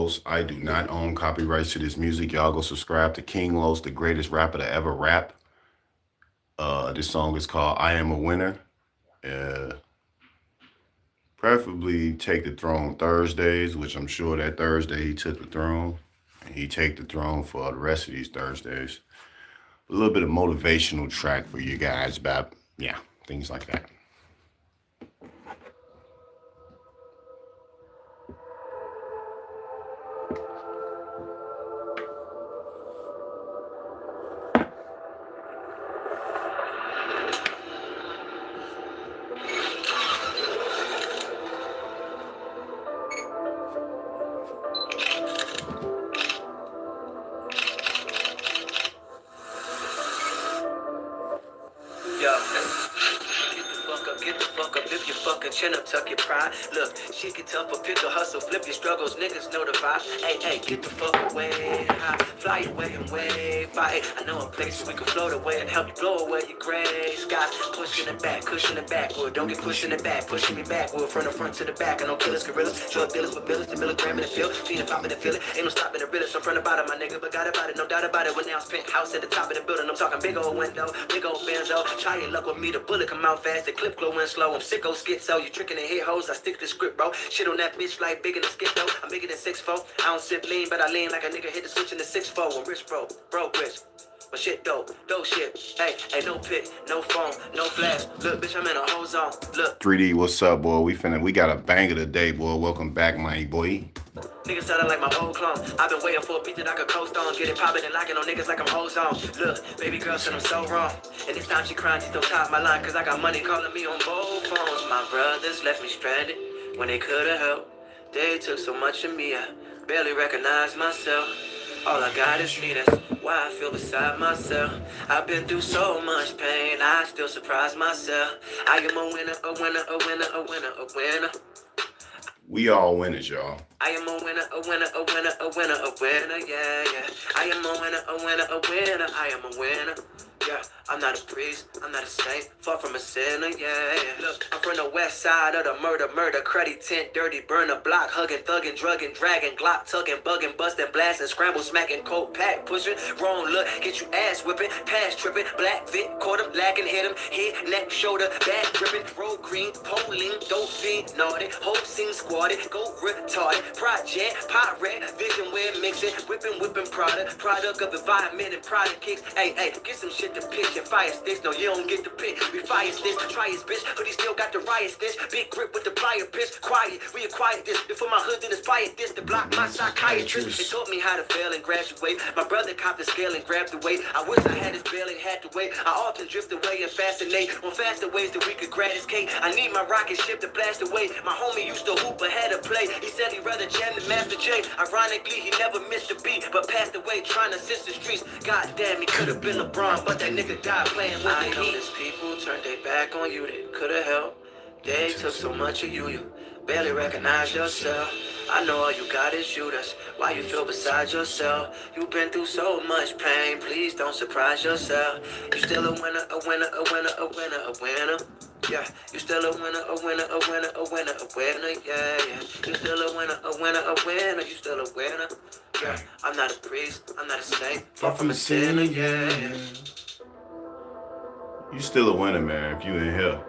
Los. I do not own copyrights to this music. Y'all go subscribe to King Los, the greatest rapper to ever rap. This song is called I Am a Winner. Uh, Preferably take the throne Thursdays, which I'm sure that Thursday he took the throne. And he take the throne for the rest of these Thursdays. A little bit of motivational track for you guys about, yeah, things like that. Get the fuck up if you fucking chin up, tuck your pride. Look, shit get tough, but pick a hustle, flip your struggles, niggas know the vibe. Hey, get the fuck away, high, fly away and wave. I know a place where we can float away and help you blow away your gray skies. Pushing it back, cushion it backward. Don't get pushing it back, pushing me backward. From the front to the back, I know killers, gorillas, drug dealers with bills, the milligram in the field. Seen if I'm in the feeling, ain't no stopping the realest. I'm front about it, my nigga, but got about it, no doubt about it. When now spent house at the top of the building, I'm talking big old window, big old benzo. Try your luck with me, the bullet come out fast, the clip glowing slow. I'm sicko schizo, you tricking and hit hoes, I stick to the script, bro. Shit on that bitch like bigger than skip though. I'm bigger than 6'4". I don't sip lean, but I lean like a nigga hit the switch in the 6'4". I'm rich, bro, rich. But shit dope shit. Hey, no pick, no phone, no flash. Look, bitch, I'm in a whole zone. Look. 3D, what's up, boy? We got a banger today, boy. Welcome back, my boy. Niggas sounding like my old clone. I've been waiting for a beat that I could coast on. Get it poppin' and locking on niggas like I'm ozone. Look, baby girl said I'm so wrong. And this time she crying, she still top my line. Cause I got money calling me on both phones. My brothers left me stranded when they could've helped. They took so much of me, I barely recognize myself. All I got is me, that's why I feel beside myself. I've been through so much pain, I still surprise myself. I am a winner, a winner, a winner, a winner, a winner. We all winners, y'all. I am a winner, a winner, a winner, a winner, a winner, yeah. I am a winner, a winner, a winner, I am a winner. Yeah, I'm not a priest, I'm not a saint, far from a sinner, yeah. Look, I'm from the west side of the murder, cruddy tent, dirty, burn a block, hugging, thugging, drugging, dragging, Glock, tugging, bugging, busting, blasting, scramble, smacking, coat, pack, pushing, wrong look, get you ass whipping, pass tripping, black fit, caught him, lagging, hit him, head, neck, shoulder, back gripping, road green, polling, dope fiend, naughty, whole scene squatted, go retarded, project, pirate, vision, we're mixing, whipping, product of environment and product kicks, hey, get some shit to pitch and fire sticks. No, you don't get the pick. We fire sticks, try his bitch, but he still got the riot stitch. Big grip with the plier pitch. Quiet, we acquired this. Before my hood did inspire this to block my psychiatrist. They taught me how to fail and graduate. My brother copped the scale and grabbed the weight. I wish I had his bail and had to wait. I often drift away and fascinate on faster ways that we could graduate. I need my rocket ship to blast away. My homie used to hoop but had to play. He said he'd rather jam than Master J. Ironically, he never missed a beat, but passed away trying to assist the streets. God damn, he could have been LeBron, but that nigga died playing with the Heat. I know these people turned their back on you, they could have helped. They took so much of you barely recognize yourself. I know all you got is shooters. Why you feel beside yourself? You've been through so much pain, please don't surprise yourself. You still a winner, a winner, a winner, a winner, a winner. Yeah, you still a winner, a winner, a winner, a winner, a winner, yeah. You still a winner, a winner, a winner, you still a winner. Yeah, I'm not a priest, I'm not a saint, far from a sinner, yeah. You still a winner, man, if you in here.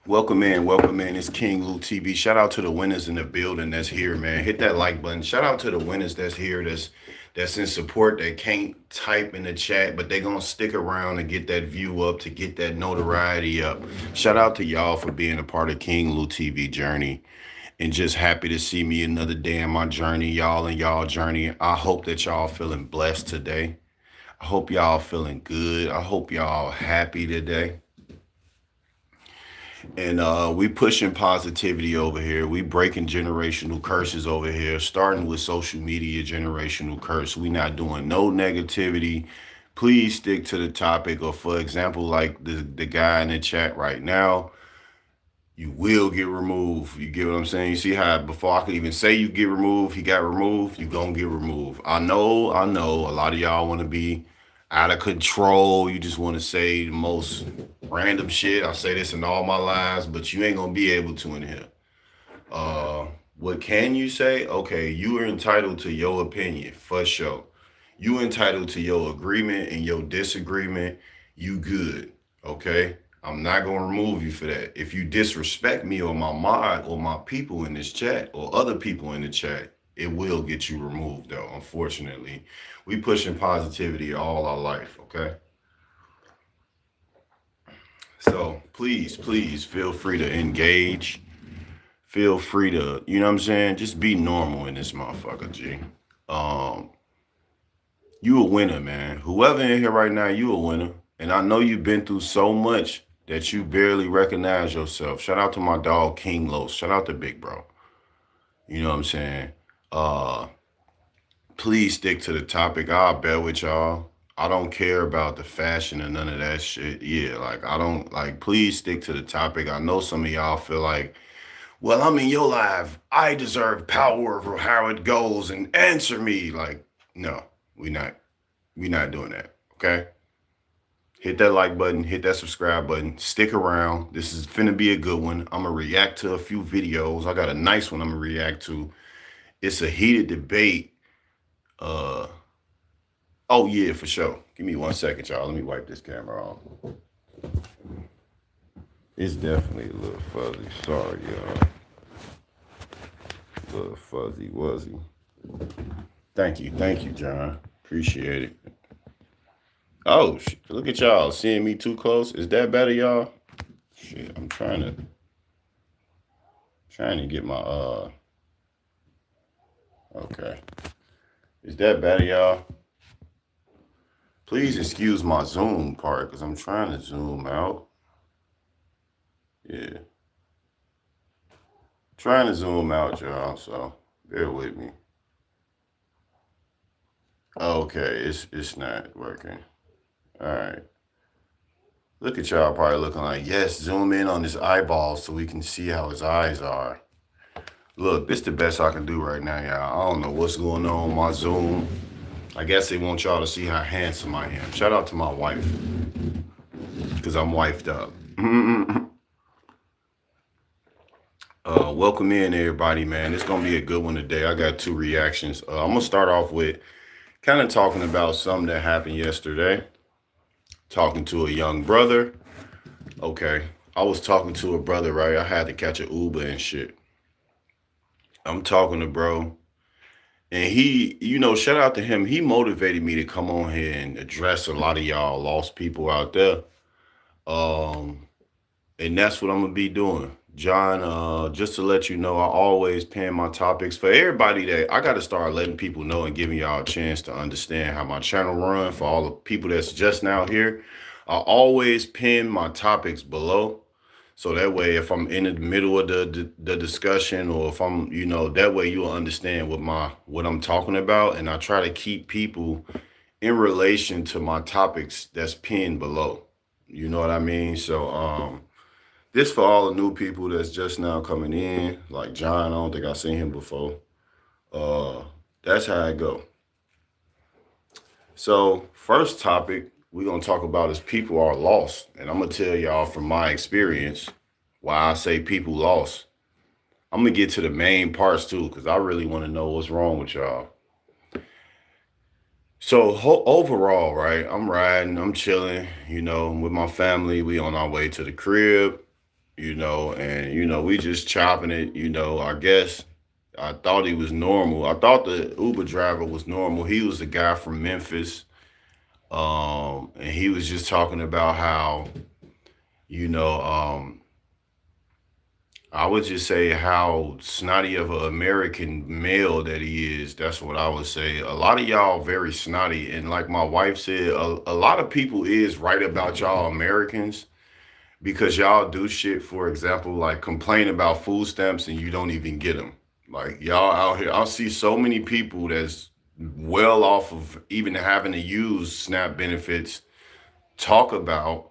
Welcome in. It's King Lou TV. Shout out to the winners in the building that's here, man. Hit that like button. Shout out to the winners that's here, that's in support, that can't type in the chat, but they gonna stick around and get that view up, to get that notoriety up. Shout out to y'all for being a part of King Lou TV journey. And just happy to see me another day in my journey, y'all and y'all journey. I hope that y'all feeling blessed today. I hope y'all feeling good. I hope y'all happy today. And we pushing positivity over here. We breaking generational curses over here, starting with social media generational curse. We not doing no negativity. Please stick to the topic. Or for example, like the guy in the chat right now, you will get removed. You get what I'm saying? You see how before I could even say you get removed, he got removed, you gonna get removed. I know. A lot of y'all want to be out of control. You just want to say the most random shit. I say this in all my lives, but you ain't gonna be able to in here. What can you say? Okay, you are entitled to your opinion for sure. You entitled to your agreement and your disagreement. You good. Okay. I'm not gonna remove you for that. If you disrespect me or my mod or my people in this chat or other people in the chat, it will get you removed though. Unfortunately, we pushing positivity all our life. Okay. So please feel free to engage. Feel free to, you know what I'm saying? Just be normal in this motherfucker, G. Um, you a winner, man. Whoever in here right now, you a winner. And I know you've been through so much that you barely recognize yourself. Shout out to my dog King Los. Shout out to Big Bro. You know what I'm saying? Uh, please stick to the topic. I'll bet with y'all. I don't care about the fashion or none of that shit. Yeah, like I don't like please stick to the topic. I know some of y'all feel like, well, I'm in your life. I deserve power over how it goes and answer me. Like, no, we not doing that. Okay. Hit that like button, hit that subscribe button, stick around. This is finna be a good one. I'm gonna react to a few videos. I got a nice one I'm gonna react to. It's a heated debate. Uh oh yeah, for sure. Give me 1 second, y'all. Let me wipe this camera off. It's definitely a little fuzzy. Sorry, y'all. A little fuzzy wuzzy. Thank you, John. Appreciate it. Oh, look at y'all seeing me too close. Is that better, y'all? Shit, I'm trying to get my okay. Is that better, y'all? Please excuse my zoom part because I'm trying to zoom out. Yeah. Trying to zoom out, y'all, so bear with me. Okay, it's not working. All right. Look at y'all probably looking like, yes, zoom in on his eyeballs so we can see how his eyes are. Look, this the best I can do right now, y'all. I don't know what's going on with my Zoom. I guess they want y'all to see how handsome I am. Shout out to my wife, because I'm wifed up. Welcome in, everybody, man. It's going to be a good one today. I got 2 reactions. I'm going to start off with kind of talking about something that happened yesterday. Talking to a young brother. Okay. I was talking to a brother, right? I had to catch an Uber and shit. I'm talking to bro. And he, you know, shout out to him. He motivated me to come on here and address a lot of y'all lost people out there. And that's what I'm gonna be doing. John, just to let you know, I always pin my topics for everybody that I gotta start letting people know and giving y'all a chance to understand how my channel run. For all the people that's just now here, I always pin my topics below. So that way, if I'm in the middle of the discussion, or if I'm, you know, that way you'll understand what I'm talking about, and I try to keep people in relation to my topics that's pinned below. You know what I mean? So this for all the new people that's just now coming in, like John. I don't think I've seen him before. That's how I go. So first topic we're gonna talk about is people are lost, and I'm gonna tell y'all from my experience why I say people lost. I'm gonna get to the main parts too, because I really want to know what's wrong with y'all. So overall, right? I'm riding, I'm chilling, you know, with my family. We on our way to the crib, you know, and you know, we just chopping it, you know. I guess I thought he was normal. I thought the Uber driver was normal. He was the guy from Memphis. And he was just talking about how, you know, I would just say how snotty of an American male that he is. That's what I would say. A lot of y'all very snotty. And like my wife said, a lot of people is right about y'all Americans, because y'all do shit, for example, like complain about food stamps and you don't even get them. Like y'all out here, I'll see so many people that's well off of even having to use SNAP benefits talk about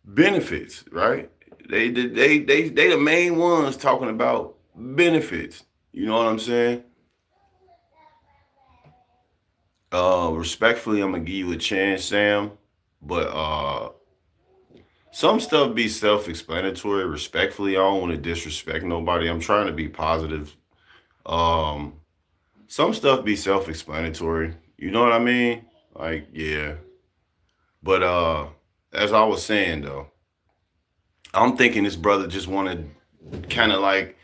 benefits, right? They the main ones talking about benefits. You know what I'm saying? Respectfully, I'm gonna give you a chance, Sam, but some stuff be self-explanatory. Respectfully, I don't want to disrespect nobody. I'm trying to be positive. Um, some stuff be self-explanatory. You know what I mean? Like, yeah. But as I was saying though, I'm thinking this brother just wanted kind of like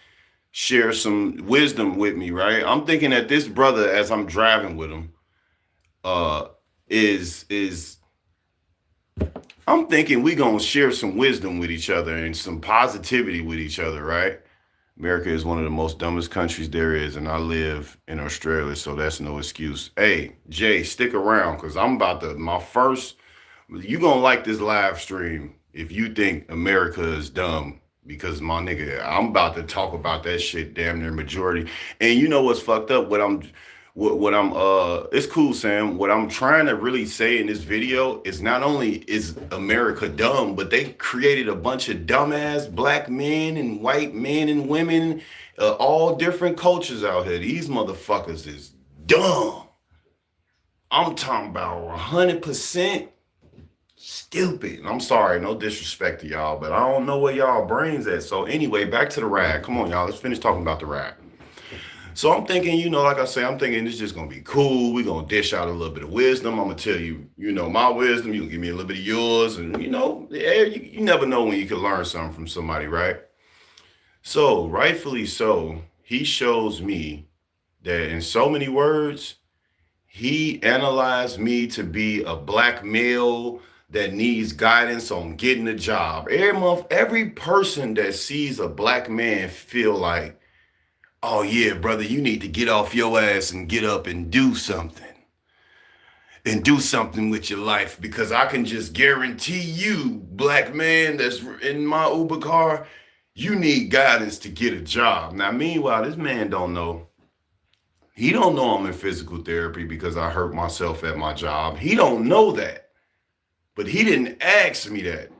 share some wisdom with me, right? I'm thinking that this brother, as I'm driving with him, uh, is I'm thinking we gonna share some wisdom with each other and some positivity with each other, right? America is one of the most dumbest countries there is, and I live in Australia, so that's no excuse. Hey, Jay, stick around because I'm about to my first. You gonna like this live stream if you think America is dumb because my nigga, I'm about to talk about that shit damn near majority. And you know what's fucked up? What I'm it's cool, Sam. What I'm trying to really say in this video is not only is America dumb, but they created a bunch of dumbass black men and white men and women, all different cultures out here. These motherfuckers is dumb. I'm talking about 100% stupid. I'm sorry, no disrespect to y'all, but I don't know where y'all brains at. So anyway, back to the ride. Come on, y'all. Let's finish talking about the ride. So I'm thinking, like I say, I'm thinking it's just gonna be cool. We're gonna dish out a little bit of wisdom. I'm gonna tell you, my wisdom. You can give me a little bit of yours, and yeah, you never know when you can learn something from somebody, right? So rightfully so, he shows me that in so many words, he analyzed me to be a black male that needs guidance on getting a job. Every person that sees a black man feel like, oh yeah, brother, you need to get off your ass and get up and do something. And do something with your life, because I can just guarantee you, black man that's in my Uber car, you need guidance to get a job. Now, meanwhile, this man don't know. He don't know I'm in physical therapy because I hurt myself at my job. He don't know that. But he didn't ask me that.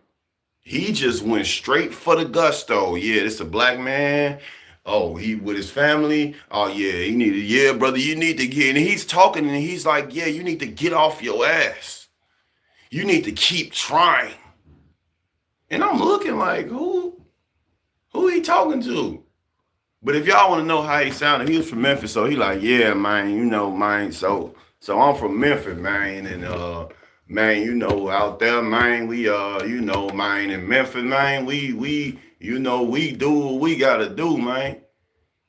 He just went straight for the gusto. Yeah, this a black man. Oh, he with his family. Oh yeah, yeah, brother, you need to get, and he's talking and he's like, yeah, you need to get off your ass. You need to keep trying. And I'm looking like, who he talking to? But if y'all want to know how he sounded, he was from Memphis, so he like, yeah, man, man. So I'm from Memphis, man, and man, out there, man, we man, in Memphis, man, we do what we gotta do, man.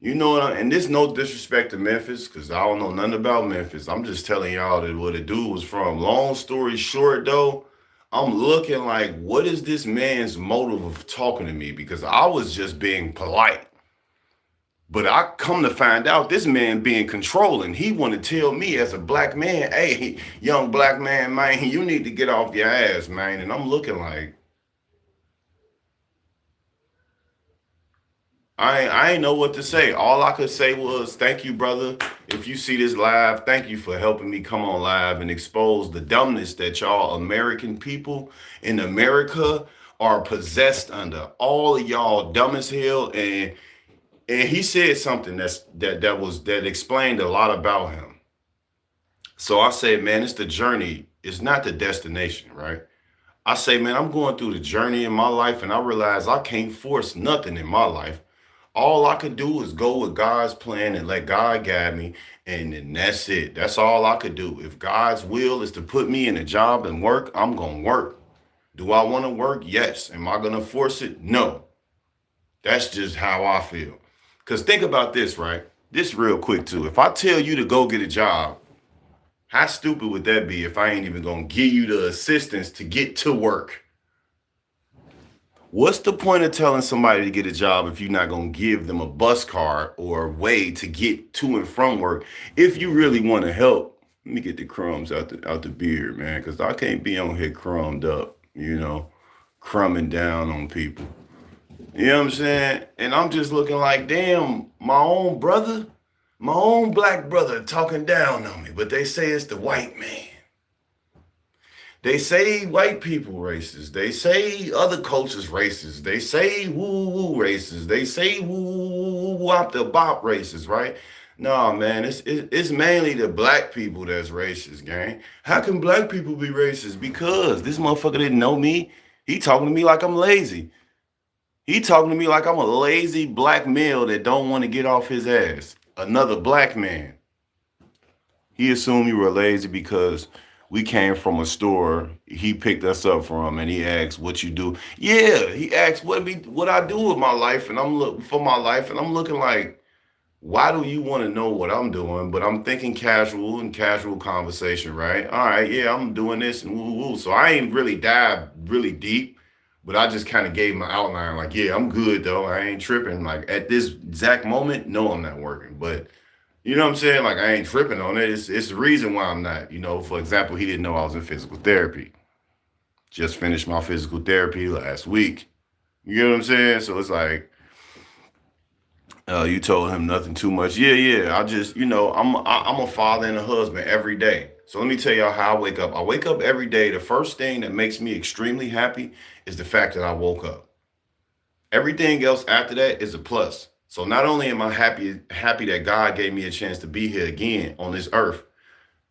And this no disrespect to Memphis, because I don't know nothing about Memphis. I'm just telling y'all that what the dude was from. Long story short, though, I'm looking like, what is this man's motive of talking to me? Because I was just being polite. But I come to find out this man being controlling. He want to tell me as a black man, hey, young black man, you need to get off your ass, man. And I'm looking like, I ain't know what to say. All I could say was, thank you, brother. If you see this live, thank you for helping me come on live and expose the dumbness that y'all American people in America are possessed under. All of y'all dumb as hell. And he said something that explained a lot about him. So I say, man, it's the journey. It's not the destination, right? I say, man, I'm going through the journey in my life, and I realize I can't force nothing in my life. All I could do is go with God's plan and let God guide me. And then that's it. That's all I could do. If God's will is to put me in a job and work, I'm going to work. Do I want to work? Yes. Am I going to force it? No. That's just how I feel. Because think about this, right? This real quick, too. If I tell you to go get a job, how stupid would that be if I ain't even going to give you the assistance to get to work? What's the point of telling somebody to get a job if you're not going to give them a bus card or a way to get to and from work? If you really want to help, let me get the crumbs out the beard, man, because I can't be on here crumbed up, crumbing down on people. You know what I'm saying? And I'm just looking like, damn, my own brother, my own black brother talking down on me, but they say it's the white man. They say white people racist. They say other cultures racist. They say woo-woo racist. They say woo-wop the bop racist, right? No, man, it's mainly the black people that's racist, gang. How can black people be racist? Because this motherfucker didn't know me. He talking to me like I'm lazy. He talking to me like I'm a lazy black male that don't want to get off his ass. another black man. He assumed you were lazy because we came from a store he picked us up from, and he asked what you do. Yeah, he asked what I do with my life, and I'm look for my life, and I'm looking like, why do you want to know what I'm doing? But I'm thinking casual and casual conversation, right? All right, yeah, I'm doing this and woo woo. So I ain't really dive really deep, but I just kind of gave my outline, like, yeah, I'm good though. I ain't tripping. Like at this exact moment, no, I'm not working, but you know what I'm saying? Like I ain't tripping on it. It's the reason why I'm not. You know, for example, he didn't know I was in physical therapy. Just finished my physical therapy last week. You know what I'm saying? So it's like, you told him nothing too much. Yeah, yeah. I just, I'm a father and a husband every day. So let me tell y'all how I wake up. I wake up every day. The first thing that makes me extremely happy is the fact that I woke up. Everything else after that is a plus. So not only am I happy that God gave me a chance to be here again on this earth.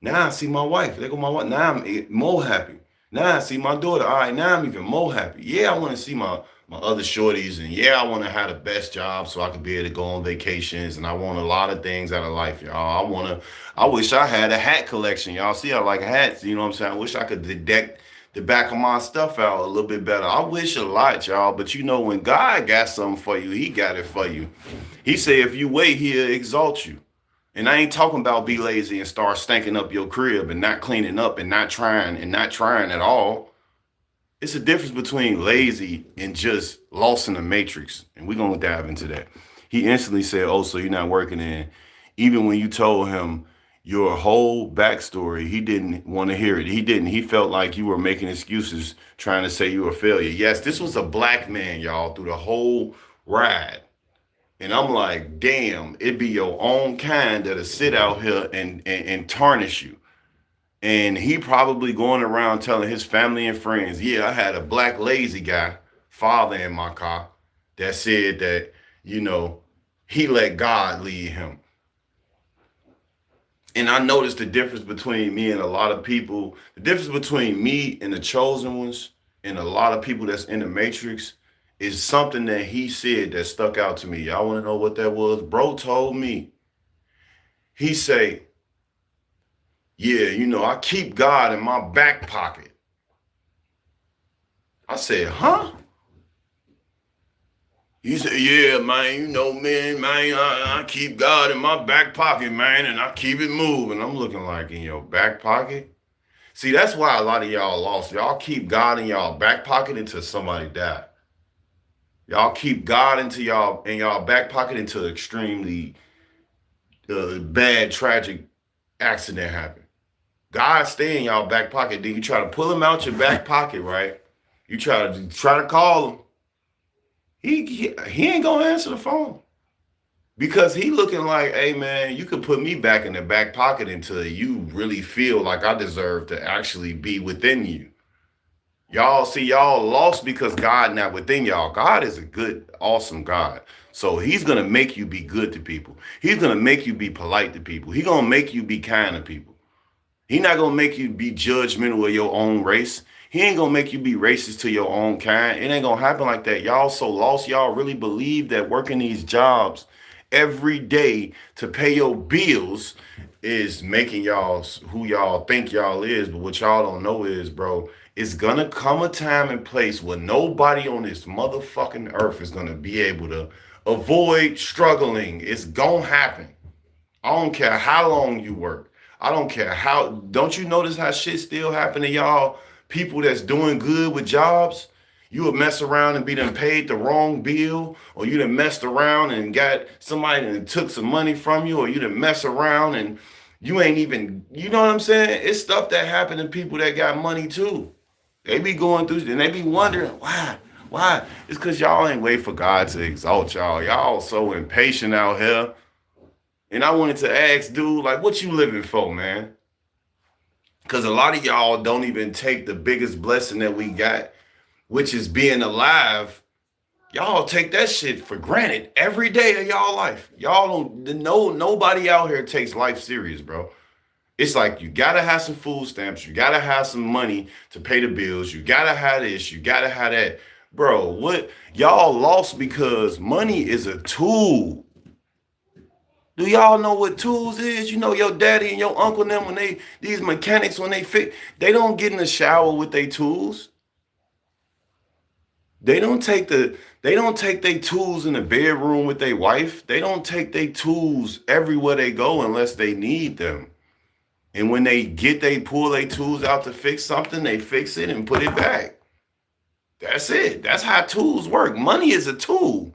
Now I see my wife. There go my wife. Now I'm more happy. Now I see my daughter. All right, now I'm even more happy. Yeah, I want to see my other shorties, and yeah, I want to have the best job so I could be able to go on vacations, and I want a lot of things out of life, y'all. I wish I had a hat collection, y'all. See, I like hats. You know what I'm saying? I wish I could deck the back of my stuff out a little bit better. I wish a lot, y'all. But when God got something for you, He got it for you. He said, if you wait, He'll exalt you. And I ain't talking about be lazy and start stinking up your crib and not cleaning up and not trying at all. It's a difference between lazy and just lost in the matrix. And we're going to dive into that. He instantly said, oh, so you're not working in. Even when you told him your whole backstory, he didn't want to hear it. He didn't. He felt like you were making excuses, trying to say you were a failure. Yes, this was a black man, y'all, through the whole ride. And I'm like, damn, it be your own kind that'll sit out here and tarnish you. And he probably going around telling his family and friends, yeah, I had a black lazy guy, father in my car, that said that, he let God lead him. And I noticed the difference between me and a lot of people, the difference between me and the chosen ones and a lot of people that's in the matrix is something that he said that stuck out to me. Y'all want to know what that was? Bro told me. He say, yeah, I keep God in my back pocket. I said, huh? He said, yeah, man, man, I keep God in my back pocket, man, and I keep it moving. I'm looking like, in your back pocket? See, that's why a lot of y'all lost. Y'all keep God in y'all back pocket until somebody died. Y'all keep God in y'all back pocket until extremely bad, tragic accident happen. God stay in y'all back pocket. Then you try to pull him out your back pocket, right? You try to call him. He ain't gonna answer the phone because he looking like, hey man, you could put me back in the back pocket until you really feel like I deserve to actually be within you. Y'all lost because God not within y'all. God is a good, awesome God. So he's going to make you be good to people. He's going to make you be polite to people. He's going to make you be kind to people. He's not going to make you be judgmental of your own race. He ain't going to make you be racist to your own kind. It ain't going to happen like that. Y'all so lost. Y'all really believe that working these jobs every day to pay your bills is making y'all who y'all think y'all is. But what y'all don't know is, bro, it's gonna come a time and place where nobody on this motherfucking earth is gonna be able to avoid struggling. It's gonna happen. I don't care how long you work. I don't care how. Don't you notice how shit still happen to y'all people that's doing good with jobs? You would mess around and be done paid the wrong bill, or you done messed around and got somebody and took some money from you, or you done mess around and you ain't even, you know what I'm saying? It's stuff that happened to people that got money too. They be going through and they be wondering why. It's because y'all ain't wait for God to exalt y'all. Y'all so impatient out here. And I wanted to ask, dude, like, what you living for, man? Because a lot of y'all don't even take the biggest blessing that we got, which is being alive. Y'all take that shit for granted every day of y'all life. Y'all don't know, nobody out here takes life serious, bro. It's like you gotta have some food stamps, you gotta have some money to pay the bills, you gotta have this, you gotta have that. Bro, what y'all lost because money is a tool. Do y'all know what tools is? You know your daddy and your uncle and them, when these mechanics, when they don't get in the shower with their tools. They don't take their tools in the bedroom with their wife. They don't take their tools everywhere they go unless they need them. And when they pull their tools out to fix something, they fix it and put it back. That's it. That's how tools work. Money is a tool.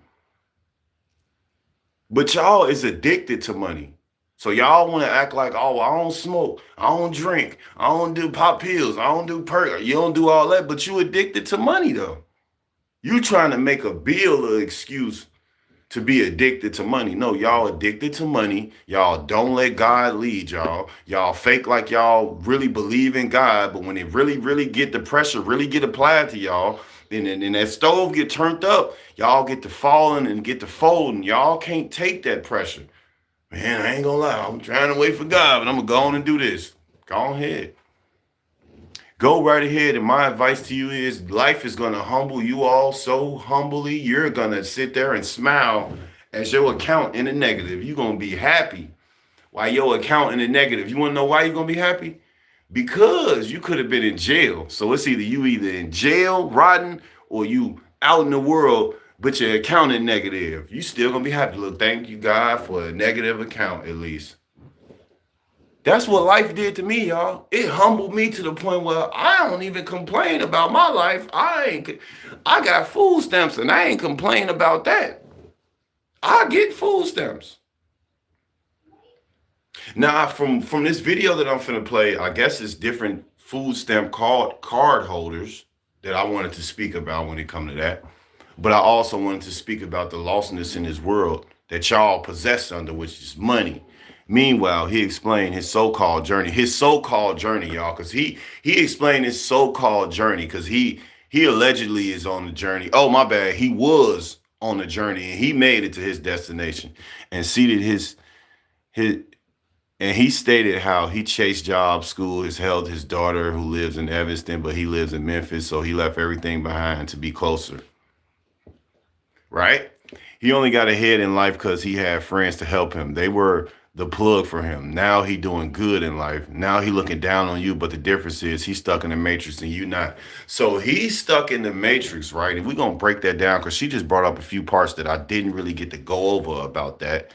But y'all is addicted to money. So y'all want to act like, oh, I don't smoke, I don't drink, I don't do pop pills, I don't do perk. You don't do all that, but you addicted to money though. You trying to make a bill an excuse to be addicted to money. No, y'all addicted to money. Y'all don't let God lead y'all. Y'all fake like y'all really believe in God, but when it really get the pressure, really get applied to y'all, and that stove get turned up, y'all get to falling and get to folding. Y'all can't take that pressure. Man, I ain't gonna lie. I'm trying to wait for God, but I'm gonna go on and do this. Go ahead. Go right ahead. And my advice to you is life is going to humble you all so humbly. You're going to sit there and smile as your account in the negative. You're going to be happy while your account in the negative. You want to know why you're going to be happy? Because you could have been in jail. So it's either in jail, rotting, or you out in the world, but your account in negative. You still going to be happy. Look, thank you, God, for a negative account at least. That's what life did to me, y'all. It humbled me to the point where I don't even complain about my life. I got food stamps and I ain't complaining about that. I get food stamps. Now, from this video that I'm finna play, I guess it's different food stamp card holders that I wanted to speak about when it come to that. But I also wanted to speak about the lostness in this world that y'all possess under, which is money. Meanwhile, he explained his so-called journey, y'all, because he explained his so-called journey because he allegedly is on the journey. Oh, my bad. He was on the journey and he made it to his destination and and he stated how he chased job, school, has held his daughter who lives in Evanston, but he lives in Memphis. So he left everything behind to be closer. Right? He only got ahead in life because he had friends to help him. They were the plug for him. Now he doing good in life. Now he looking down on you, but the difference is he's stuck in the matrix and you not. So he's stuck in the matrix, right? And we're gonna break that down because she just brought up a few parts that I didn't really get to go over about that.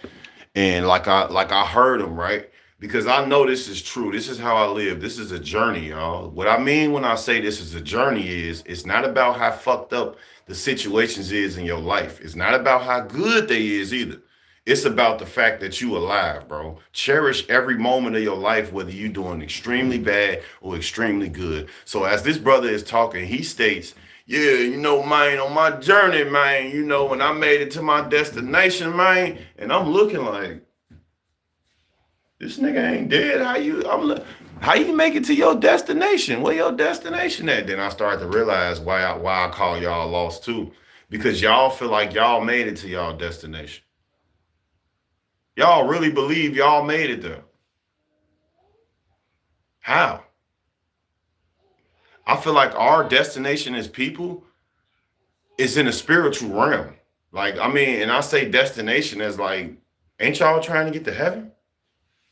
And like I heard him, right? Because I know this is true. This is how I live. This is a journey, y'all. What I mean when I say this is a journey is it's not about how fucked up the situations is in your life. It's not about how good they is either. It's about the fact that you alive, bro. Cherish every moment of your life, whether you're doing extremely bad or extremely good. So as this brother is talking, he states, yeah, you know, man, on my journey, man, you know, when I made it to my destination, man, and I'm looking like, this nigga ain't dead. How you make it to your destination? Where your destination at? Then I started to realize why I call y'all lost too. Because y'all feel like y'all made it to y'all destination. Y'all really believe y'all made it there. How? I feel like our destination as people is in a spiritual realm. Like, I mean, and I say destination as like, ain't y'all trying to get to heaven?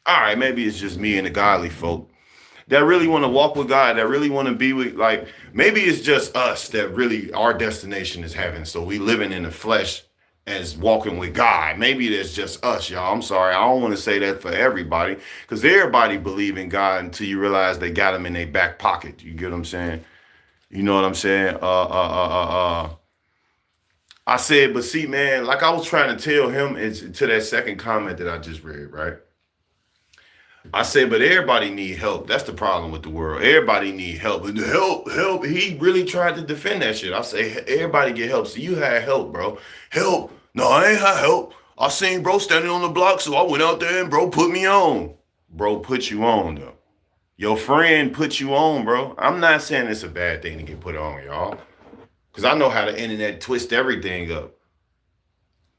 All right, maybe it's just me and the godly folk that really want to walk with God, that really want to be with, like, maybe it's just us that really, our destination is heaven. So we living in the flesh as walking with God. Maybe that's just us, y'all. I'm sorry. I don't want to say that for everybody because everybody believe in God until you realize they got him in their back pocket. You get what I'm saying? You know what I'm saying? I said, but see, man, like I was trying to tell him it's to that second comment that I just read, right? I said, but everybody need help. That's the problem with the world. Everybody need help. And help. He really tried to defend that shit. I say, everybody get help. So you had help, bro. Help. No, I ain't had help. I seen bro standing on the block, so I went out there and bro put me on. Bro put you on, though. Your friend put you on, bro. I'm not saying it's a bad thing to get put on, y'all. Because I know how the internet twist everything up.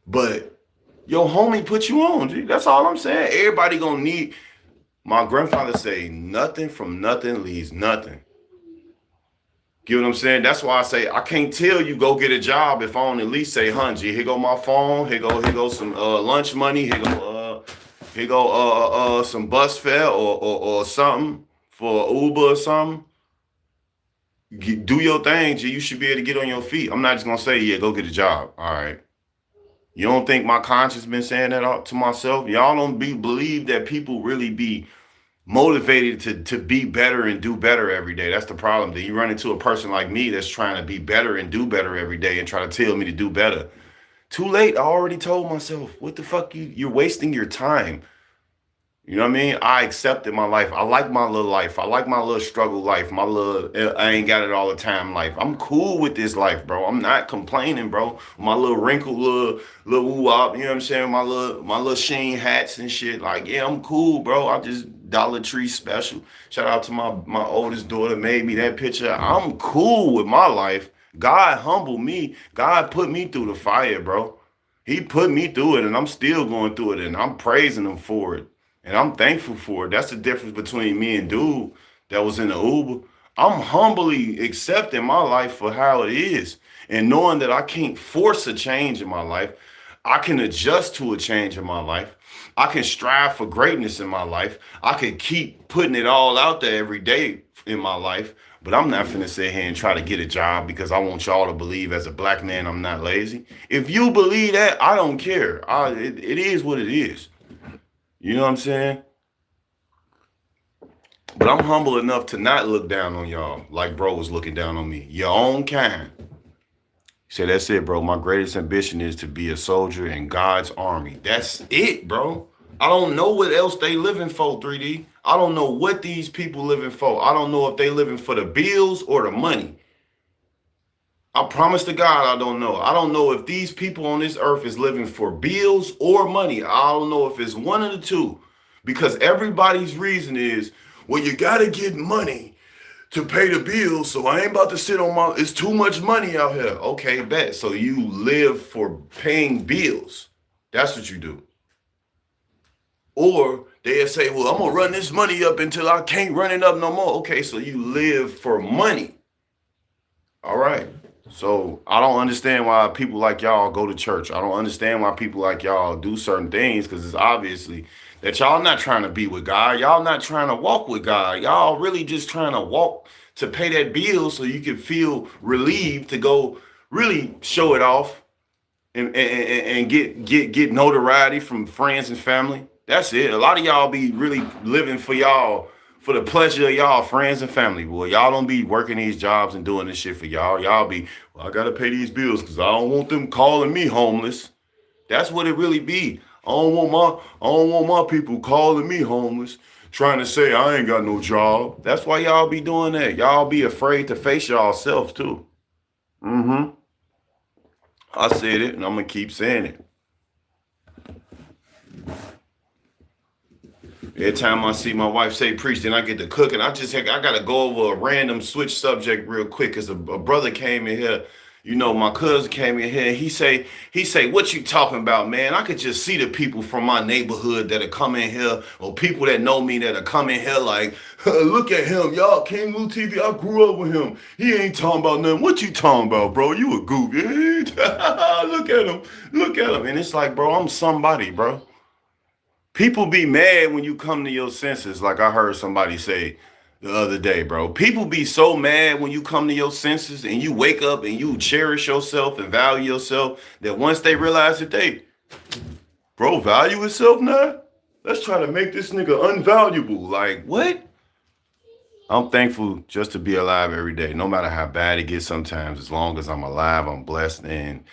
But your homie put you on, G. That's all I'm saying. Everybody gonna need... My grandfather say nothing from nothing leaves nothing. Get what I'm saying? That's why I say I can't tell you go get a job if I don't at least say, G, here go my phone, here go some lunch money, here go Here go some bus fare or something for Uber or something. Do your thing, G. You should be able to get on your feet. I'm not just gonna say, yeah, go get a job. All right. You don't think my conscience been saying that to myself? Y'all don't believe that people really be motivated to be better and do better every day. That's the problem. Then you run into a person like me that's trying to be better and do better every day and try to tell me to do better. Too late. I already told myself, what the fuck, you're wasting your time. You know what I mean? I accepted my life. I like my little life. I like my little struggle life. My little, I ain't got it all the time life. I'm cool with this life, bro. I'm not complaining, bro. My little wrinkled little woo-wop, you know what I'm saying? My little Sheen hats and shit. Like, yeah, I'm cool, bro. I just Dollar Tree special. Shout out to my oldest daughter, made me that picture. I'm cool with my life. God humbled me. God put me through the fire, bro. He put me through it, and I'm still going through it, and I'm praising him for it. And I'm thankful for it. That's the difference between me and dude that was in the Uber. I'm humbly accepting my life for how it is and knowing that I can't force a change in my life. I can adjust to a change in my life. I can strive for greatness in my life. I can keep putting it all out there every day in my life. But I'm not finna sit here and try to get a job because I want y'all to believe as a black man I'm not lazy. If you believe that, I don't care. It is what it is. You know what I'm saying? But I'm humble enough to not look down on y'all like bro was looking down on me. Your own kind. He said, that's it, bro. My greatest ambition is to be a soldier in God's army. That's it, bro. I don't know what else they living for, 3D. I don't know what these people living for. I don't know if they living for the bills or the money. I promise to God, I don't know. I don't know if these people on this earth is living for bills or money. I don't know if it's one of the two. Because everybody's reason is, well, you got to get money to pay the bills. So I ain't about to sit on it's too much money out here. Okay, bet. So you live for paying bills. That's what you do. Or they'll say, well, I'm going to run this money up until I can't run it up no more. Okay, so you live for money. All right. So I don't understand why people like y'all go to church. I don't understand why people like y'all do certain things, because it's obviously that y'all not trying to be with God. Y'all not trying to walk with God. Y'all really just trying to walk to pay that bill so you can feel relieved to go really show it off and get notoriety from friends and family. That's it. A lot of y'all be really living for y'all, for the pleasure of y'all friends and family, boy. Y'all don't be working these jobs and doing this shit for y'all. Y'all be, well, I gotta pay these bills because I don't want them calling me homeless. That's what it really be. I don't want my people calling me homeless, trying to say I ain't got no job. That's why y'all be doing that. Y'all be afraid to face y'all selves too. I said it, and I'm gonna keep saying it. Every time I see my wife say preach, then I get to cooking. I gotta go over a random switch subject real quick, because a brother came in here. You know, my cousin came in here and he say, what you talking about, man? I could just see the people from my neighborhood that are coming here, or people that know me that are coming here like, look at him, y'all, King Lou TV, I grew up with him. He ain't talking about nothing. What you talking about, bro? You a goof. Look at him. And it's like, bro, I'm somebody, bro. People be mad when you come to your senses, like I heard somebody say the other day, bro. People be so mad when you come to your senses and you wake up and you cherish yourself and value yourself, that once they realize that bro, value himself now? Let's try to make this nigga unvaluable. Like, what? I'm thankful just to be alive every day, no matter how bad it gets sometimes. As long as I'm alive, I'm blessed and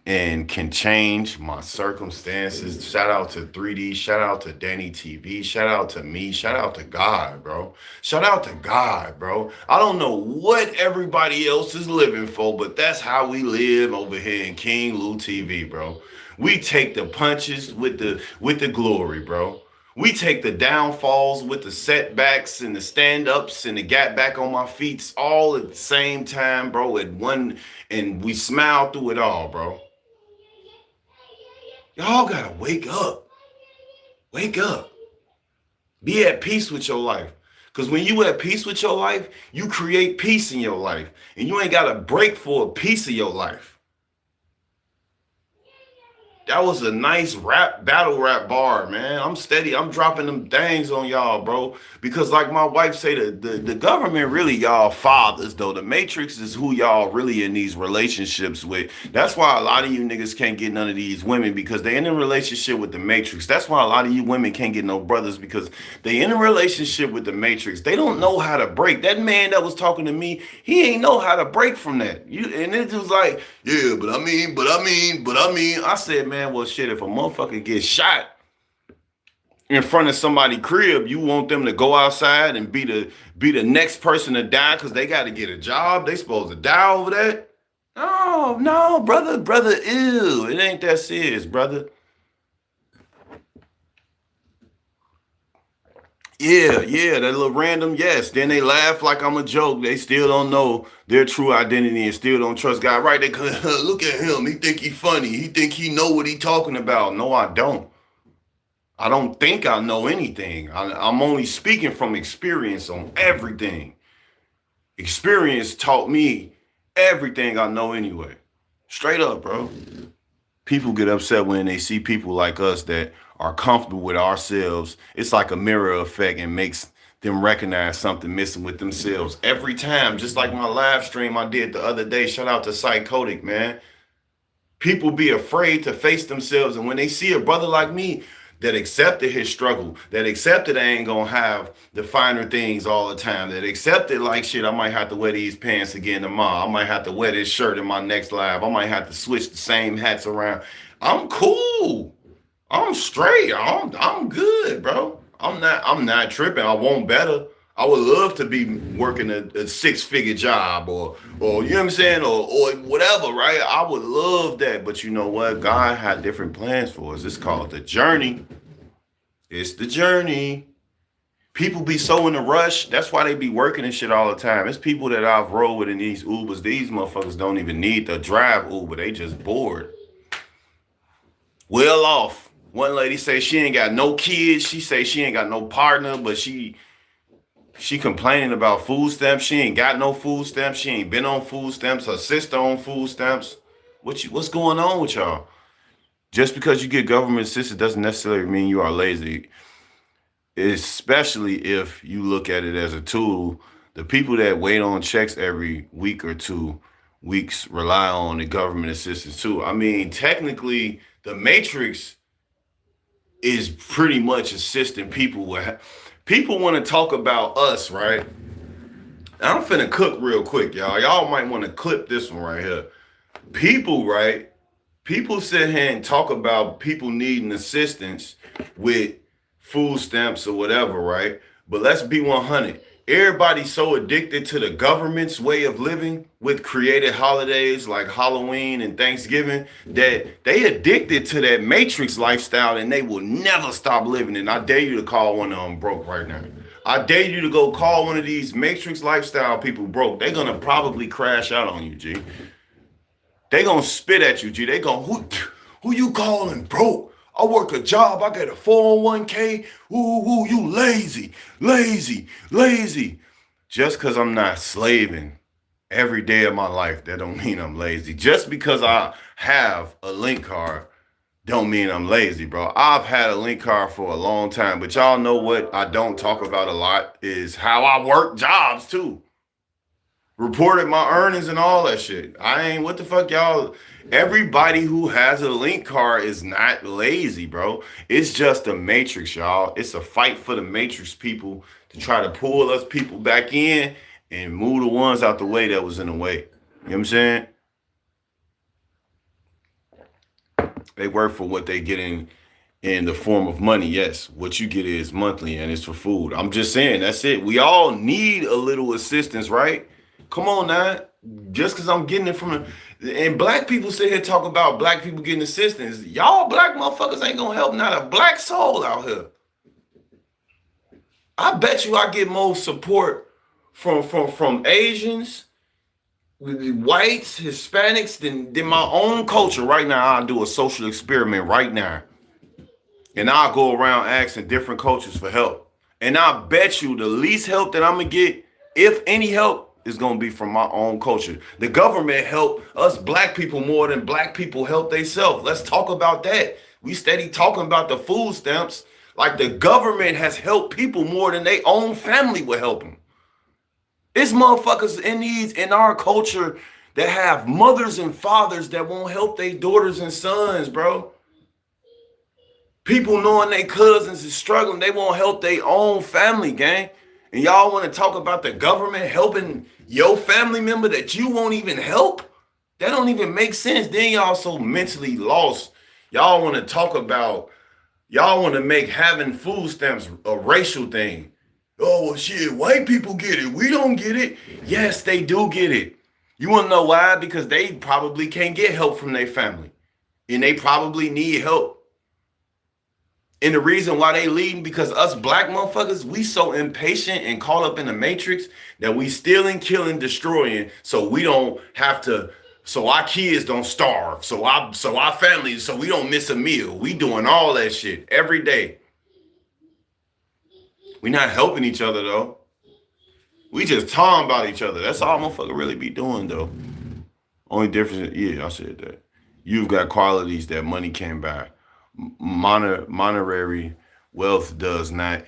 can change my circumstances. Shout out to 3D, shout out to Danny TV, shout out to me, shout out to God, bro. Shout out to God, bro. I don't know what everybody else is living for, but that's how we live over here in King Lou TV, bro. We take the punches with the glory, bro. We take the downfalls with the setbacks and the stand-ups and the got back on my feet all at the same time, bro, and we smile through it all, bro. Y'all gotta wake up. Wake up. Be at peace with your life. Because when you at peace with your life, you create peace in your life. And you ain't gotta break for a piece of your life. That was a nice battle rap bar, man. I'm steady. I'm dropping them things on y'all, bro. Because like my wife say, the government really y'all fathers, though. The Matrix is who y'all really in these relationships with. That's why a lot of you niggas can't get none of these women because they in a relationship with the Matrix. That's why a lot of you women can't get no brothers because they in a relationship with the Matrix. They don't know how to break. That man that was talking to me, he ain't know how to break from that. And it was like, yeah, but I mean. I said, man, well, shit, if a motherfucker gets shot in front of somebody's crib, you want them to go outside and be the next person to die because they got to get a job? They supposed to die over that? No, brother, ew. It ain't that serious, brother. Yeah, that little random, yes. Then they laugh like I'm a joke. They still don't know their true identity and still don't trust God. Right? They could look at him. He think he funny. He think he know what he talking about. No, I don't. I don't think I know anything. I'm only speaking from experience on everything. Experience taught me everything I know anyway. Straight up, bro. People get upset when they see people like us that are comfortable with ourselves. It's like a mirror effect and makes them recognize something missing with themselves every time. Just like my live stream I did the other day. Shout out to Psychotic, man. People be afraid to face themselves. And when they see a brother like me that accepted his struggle, that accepted I ain't gonna have the finer things all the time, that accepted like shit, I might have to wear these pants again tomorrow. I might have to wear this shirt in my next live. I might have to switch the same hats around. I'm cool. I'm straight. I'm good, bro. I'm not tripping. I want better. I would love to be working a six-figure job or you know what I'm saying, or whatever, right? I would love that. But you know what? God had different plans for us. It's called the journey. It's the journey. People be so in a rush. That's why they be working and shit all the time. It's people that I've rolled with in these Ubers. These motherfuckers don't even need to drive Uber. They just bored. Well off. One lady say she ain't got no kids. She say she ain't got no partner, but she complaining about food stamps. She ain't got no food stamps. She ain't been on food stamps. Her sister on food stamps. What's going on with y'all? Just because you get government assistance doesn't necessarily mean you are lazy. Especially if you look at it as a tool. The people that wait on checks every week or 2 weeks rely on the government assistance too. I mean, technically, the Matrix is pretty much assisting people. People want to talk about us, right? I'm finna cook real quick, y'all. Y'all might want to clip this one right here. People, right? People sit here and talk about people needing assistance with food stamps or whatever, right? But let's be 100. Everybody's so addicted to the government's way of living with created holidays like Halloween and Thanksgiving that they addicted to that Matrix lifestyle and they will never stop living it. And I dare you to call one of them broke right now. I dare you to go call one of these Matrix lifestyle people broke. They're going to probably crash out on you, G. They going to spit at you, G. They going, who you calling broke? I work a job. I get a 401k. Ooh, you lazy. Just because I'm not slaving every day of my life, that don't mean I'm lazy. Just because I have a link card don't mean I'm lazy, bro. I've had a link card for a long time, but y'all know what I don't talk about a lot is how I work jobs too. Reported my earnings and all that shit. What the fuck, y'all? Everybody who has a link card is not lazy, bro. It's just a matrix, y'all. It's a fight for the matrix people to try to pull us people back in and move the ones out the way that was in the way. You know what I'm saying? They work for what they get in the form of money. Yes, what you get is monthly and it's for food. I'm just saying, that's it. We all need a little assistance, right? Come on now. Just because I'm getting it from and black people sit here talk about black people getting assistance. Y'all black motherfuckers ain't gonna help not a black soul out here. I bet you I get more support from Asians, whites, Hispanics than my own culture right now. I'll do a social experiment right now. And I'll go around asking different cultures for help. And I bet you the least help that I'm gonna get, if any help, is going to be from my own culture. The government help us black people more than black people help themselves. Let's talk about that. We steady talking about the food stamps like the government has helped people more than their own family will help them. It's motherfuckers in our culture that have mothers and fathers that won't help their daughters and sons, bro. People knowing their cousins is struggling, they won't help their own family, gang. And y'all want to talk about the government helping your family member that you won't even help? That don't even make sense. Then y'all so mentally lost. Y'all want to talk about, y'all want to make having food stamps a racial thing. Oh, well, shit, white people get it. We don't get it. Yes, they do get it. You want to know why? Because they probably can't get help from their family. And they probably need help. And the reason why they leading, because us black motherfuckers, we so impatient and caught up in the matrix that we stealing, killing, destroying, so we don't have to, so our kids don't starve, so our families, so we don't miss a meal. We doing all that shit every day. We not helping each other though. We just talking about each other. That's all motherfucker really be doing though. Only difference, yeah, I said that. You've got qualities that money can't buy. Monetary wealth does not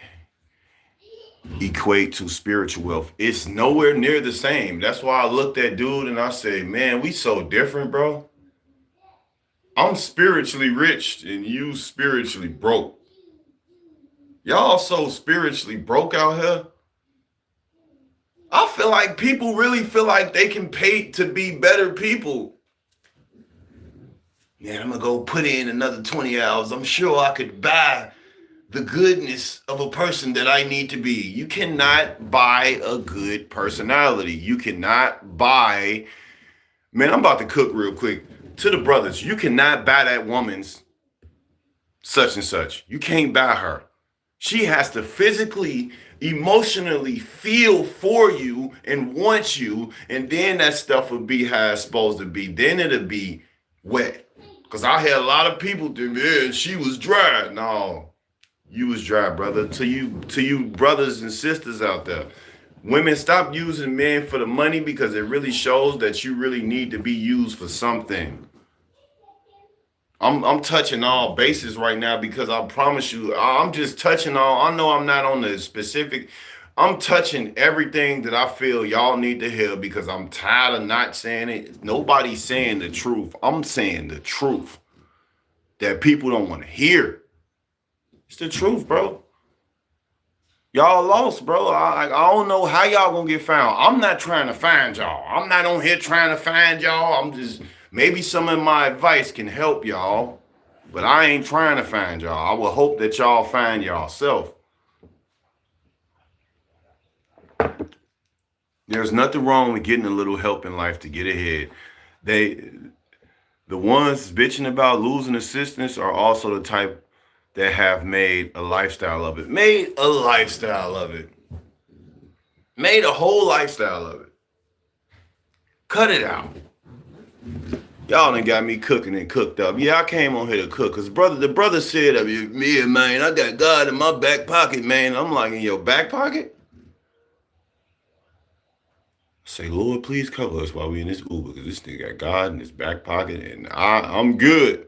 equate to spiritual wealth. It's nowhere near the same. That's why I looked at dude and I said, man, we so different, bro. I'm spiritually rich and you spiritually broke. Y'all so spiritually broke out here. I feel like people really feel like they can pay to be better people. Man, I'm going to go put in another 20 hours. I'm sure I could buy the goodness of a person that I need to be. You cannot buy a good personality. You cannot buy, man, I'm about to cook real quick. To the brothers, you cannot buy that woman's such and such. You can't buy her. She has to physically, emotionally feel for you and want you. And then that stuff will be how it's supposed to be. Then it'll be wet. Because I had a lot of people think, man, she was dry. No, you was dry, brother. To you brothers and sisters out there. Women, stop using men for the money because it really shows that you really need to be used for something. I'm touching all bases right now because I promise you, I'm just touching all. I know I'm not on the specific. I'm touching everything that I feel y'all need to hear because I'm tired of not saying it. Nobody's saying the truth. I'm saying the truth that people don't want to hear. It's the truth, bro. Y'all lost, bro. I don't know how y'all gonna get found. I'm not trying to find y'all. I'm not on here trying to find y'all. I'm just, maybe some of my advice can help y'all, but I ain't trying to find y'all. I will hope that y'all find y'allself. There's nothing wrong with getting a little help in life to get ahead. The ones bitching about losing assistance are also the type that have made a lifestyle of it. Made a lifestyle of it. Made a whole lifestyle of it. Cut it out. Y'all done got me cooking and cooked up. Yeah, I came on here to cook because the brother said, me, man, I got God in my back pocket, man. I'm like, in your back pocket? Say, Lord, please cover us while we in this Uber because this nigga got God in his back pocket and I'm good.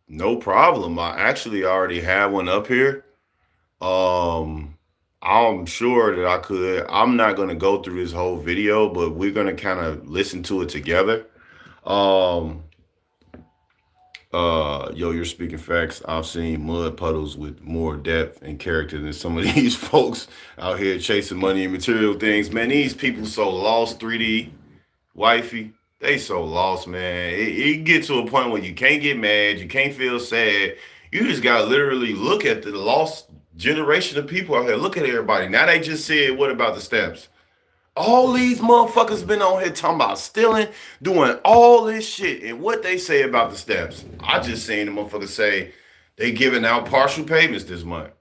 No problem. I actually already have one up here. I'm sure that I could. I'm not going to go through this whole video, but we're going to kind of listen to it together. You're speaking facts. I've seen mud puddles with more depth and character than some of these folks out here chasing money and material things. Man, these people so lost, 3D, wifey. They so lost, man. It gets to a point where you can't get mad. You can't feel sad. You just got to literally look at the lost generation of people out here. Look at everybody. Now they just said, what about the steps? All these motherfuckers been on here talking about stealing, doing all this shit. And what they say about the steps. I just seen the motherfuckers say they giving out partial payments this month.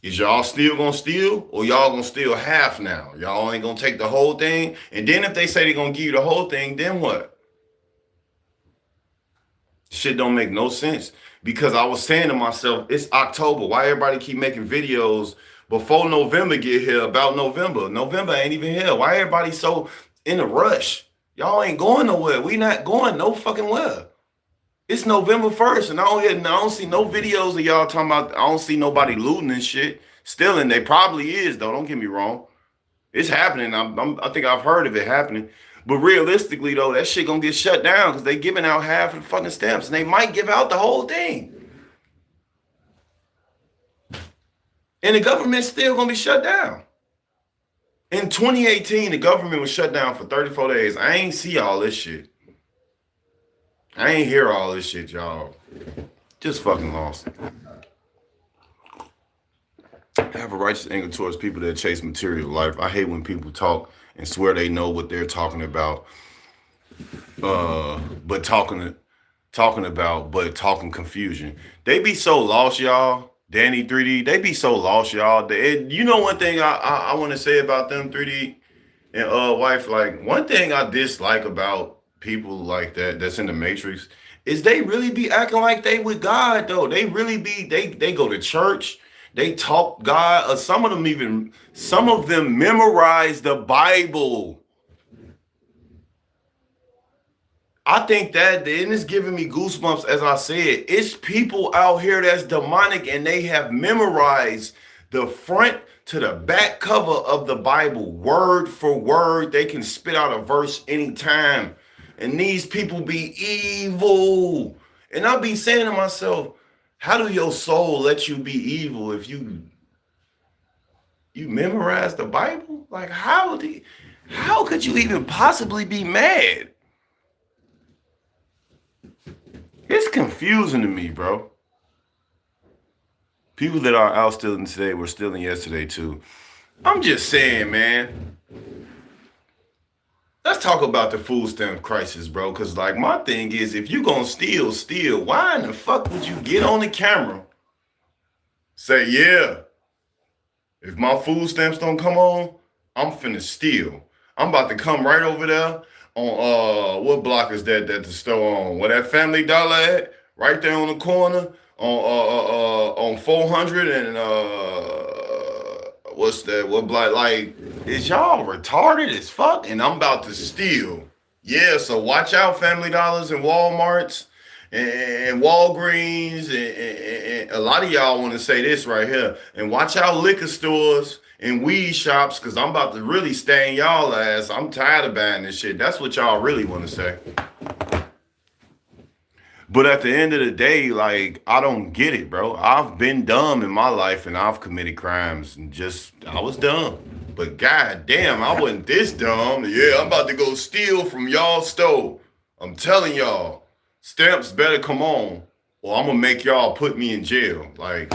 Is y'all still gonna steal or y'all gonna steal half now? Y'all ain't gonna take the whole thing? And then if they say they're gonna give you the whole thing, then what? Shit don't make no sense. Because I was saying to myself, it's October. Why everybody keep making videos before November get here about November? November ain't even here. Why everybody so in a rush? Y'all ain't going nowhere. We not going no fucking where. It's November 1st, and I don't see no videos of y'all talking about. I don't see nobody looting and shit. Stealing, they probably is though. Don't get me wrong. It's happening. I think I've heard of it happening. But realistically though, that shit gonna get shut down because they giving out half of the fucking stamps, and they might give out the whole thing. And the government's still gonna be shut down. In 2018, the government was shut down for 34 days. I ain't see all this shit. I ain't hear all this shit, y'all. Just fucking lost. I have a righteous anger towards people that chase material life. I hate when people talk and swear they know what they're talking about, but talking confusion. They be so lost, y'all. Danny 3D, they be so lost, y'all. You know one thing I want to say about them 3D and wife, like one thing I dislike about people like that's in the Matrix is they really be acting like they with God though. They really be they go to church, they talk God, or some of them memorize the Bible. I think that, and it's giving me goosebumps as I said. It's people out here that's demonic and they have memorized the front to the back cover of the Bible, word for word. They can spit out a verse anytime. And these people be evil. And I'll be saying to myself, how do your soul let you be evil if you memorize the Bible? Like how could you even possibly be mad? It's confusing to me, bro. People that are out stealing today were stealing yesterday too. I'm just saying, man. Let's talk about the food stamp crisis, bro. Because, like, my thing is, if you gonna steal, why in the fuck would you get on the camera? Say, yeah, if my food stamps don't come on, I'm finna steal. I'm about to come right over there on, what block is that the store on? Where that Family Dollar at? Right there on the corner on 400 and, what's that? What block? Like, is y'all retarded as fuck? And I'm about to steal. Yeah, so watch out, Family Dollars and Walmarts and Walgreens. And a lot of y'all want to say this right here. And watch out, liquor stores and weed shops, because I'm about to really stain y'all ass. I'm tired of buying this shit. That's what y'all really want to say. But at the end of the day, like, I don't get it, bro. I've been dumb in my life and I've committed crimes and I was dumb. But god damn, I wasn't this dumb. Yeah, I'm about to go steal from y'all store. I'm telling y'all, stamps better come on or I'm gonna make y'all put me in jail. Like,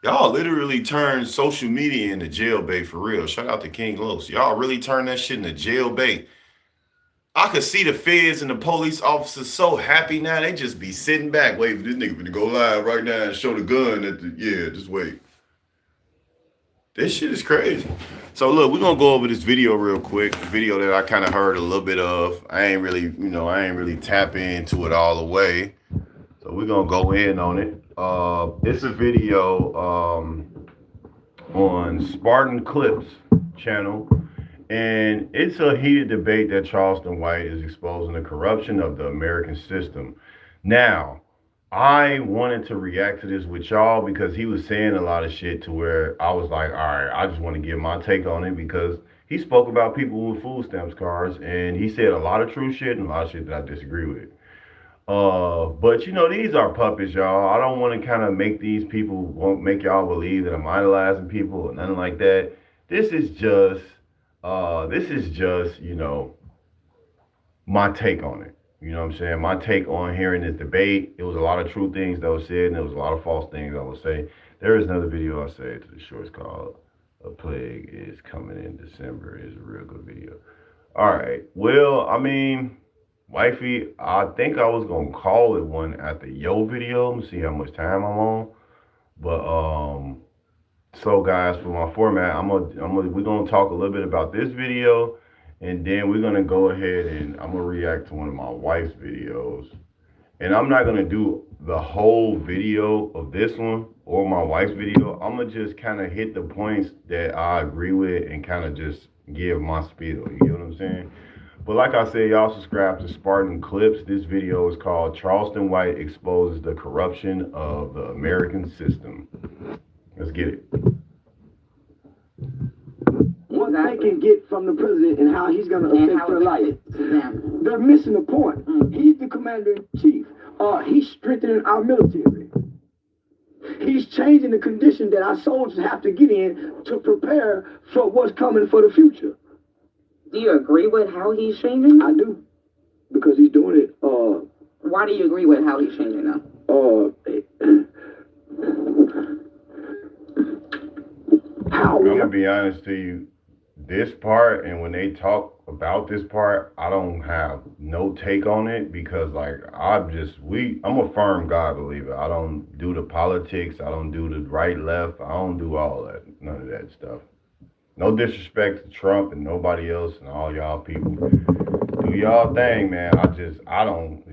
y'all literally turned social media into jail bait for real. Shout out to King Los. Y'all really turned that shit into jail bait. I could see the feds and the police officers so happy now. They just be sitting back waiting for this nigga to go live right now and show the gun just wait. This shit is crazy. So look, we're gonna go over this video real quick. A video that I kind of heard a little bit of. I ain't really tap into it all the way. So we're gonna go in on it. It's a video on Spartan Clips channel. And it's a heated debate that Charleston White is exposing the corruption of the American system. Now, I wanted to react to this with y'all because he was saying a lot of shit to where I was like, all right, I just want to give my take on it because he spoke about people with food stamps cards and he said a lot of true shit and a lot of shit that I disagree with. But these are puppets, y'all. I don't want to kind of make these people, won't make y'all believe that I'm idolizing people or nothing like that. This is just, my take on it. You know what I'm saying? My take on hearing this debate. It was a lot of true things that was said, and there was a lot of false things I would say. There is another video I say to the shorts called "A Plague is Coming in December." It's a real good video. All right. Well, I mean, wifey, I think I was gonna call it one after your video and see how much time I'm on. But so guys, for my format, we're gonna talk a little bit about this video, and then we're gonna go ahead and I'm gonna react to one of my wife's videos. And I'm not gonna do the whole video of this one or my wife's video. I'm gonna just kind of hit the points that I agree with and kind of just give my spiel. You get what I'm saying? But like I said, y'all subscribe to Spartan Clips. This video is called Charleston White Exposes the Corruption of the American System. Let's get it. What they can get from the president and how he's going to affect their life. They're missing the point. He's the commander-in-chief. He's strengthening our military. He's changing the condition that our soldiers have to get in to prepare for what's coming for the future. Do you agree with how he's changing? I do. Because he's doing it, Why do you agree with how he's changing now? How I'm gonna be honest to you, this part and when they talk about this part, I don't have no take on it because like I'm a firm God believer. I don't do the politics, I don't do the right left, I don't do all that, none of that stuff. No disrespect to Trump and nobody else and all y'all people. Do y'all thing, man. I don't,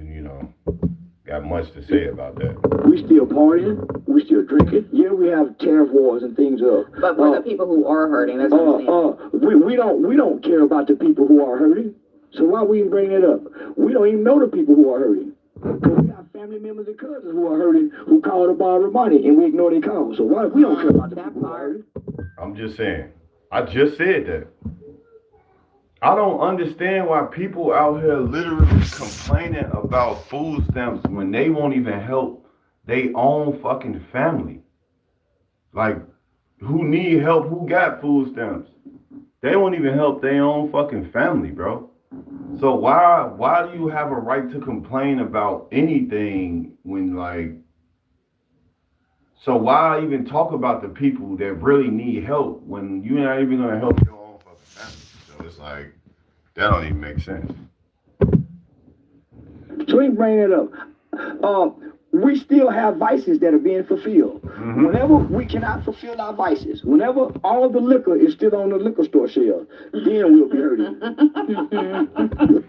got much to say about that. we still partying, we still drinking. Yeah, we have tariff wars and things up. But for the people who are hurting, that's what I'm saying. We don't care about the people who are hurting. So why we even bring it up? We don't even know the people who are hurting. Because we have family members and cousins who are hurting who call to borrow money and we ignore their calls. So why we don't care about the people who are hurting? I'm just saying. I just said that. I don't understand why people out here literally complaining about food stamps when they won't even help their own fucking family. Like, who need help? Who got food stamps? They won't even help their own fucking family, bro. So why do you have a right to complain about anything when so why even talk about the people that really need help when you're not even gonna help your own fucking family? So it's like, that don't even make sense. So we bring it up. We still have vices that are being fulfilled. Mm-hmm. Whenever we cannot fulfill our vices, whenever all the liquor is still on the liquor store shelf, then we'll be hurting.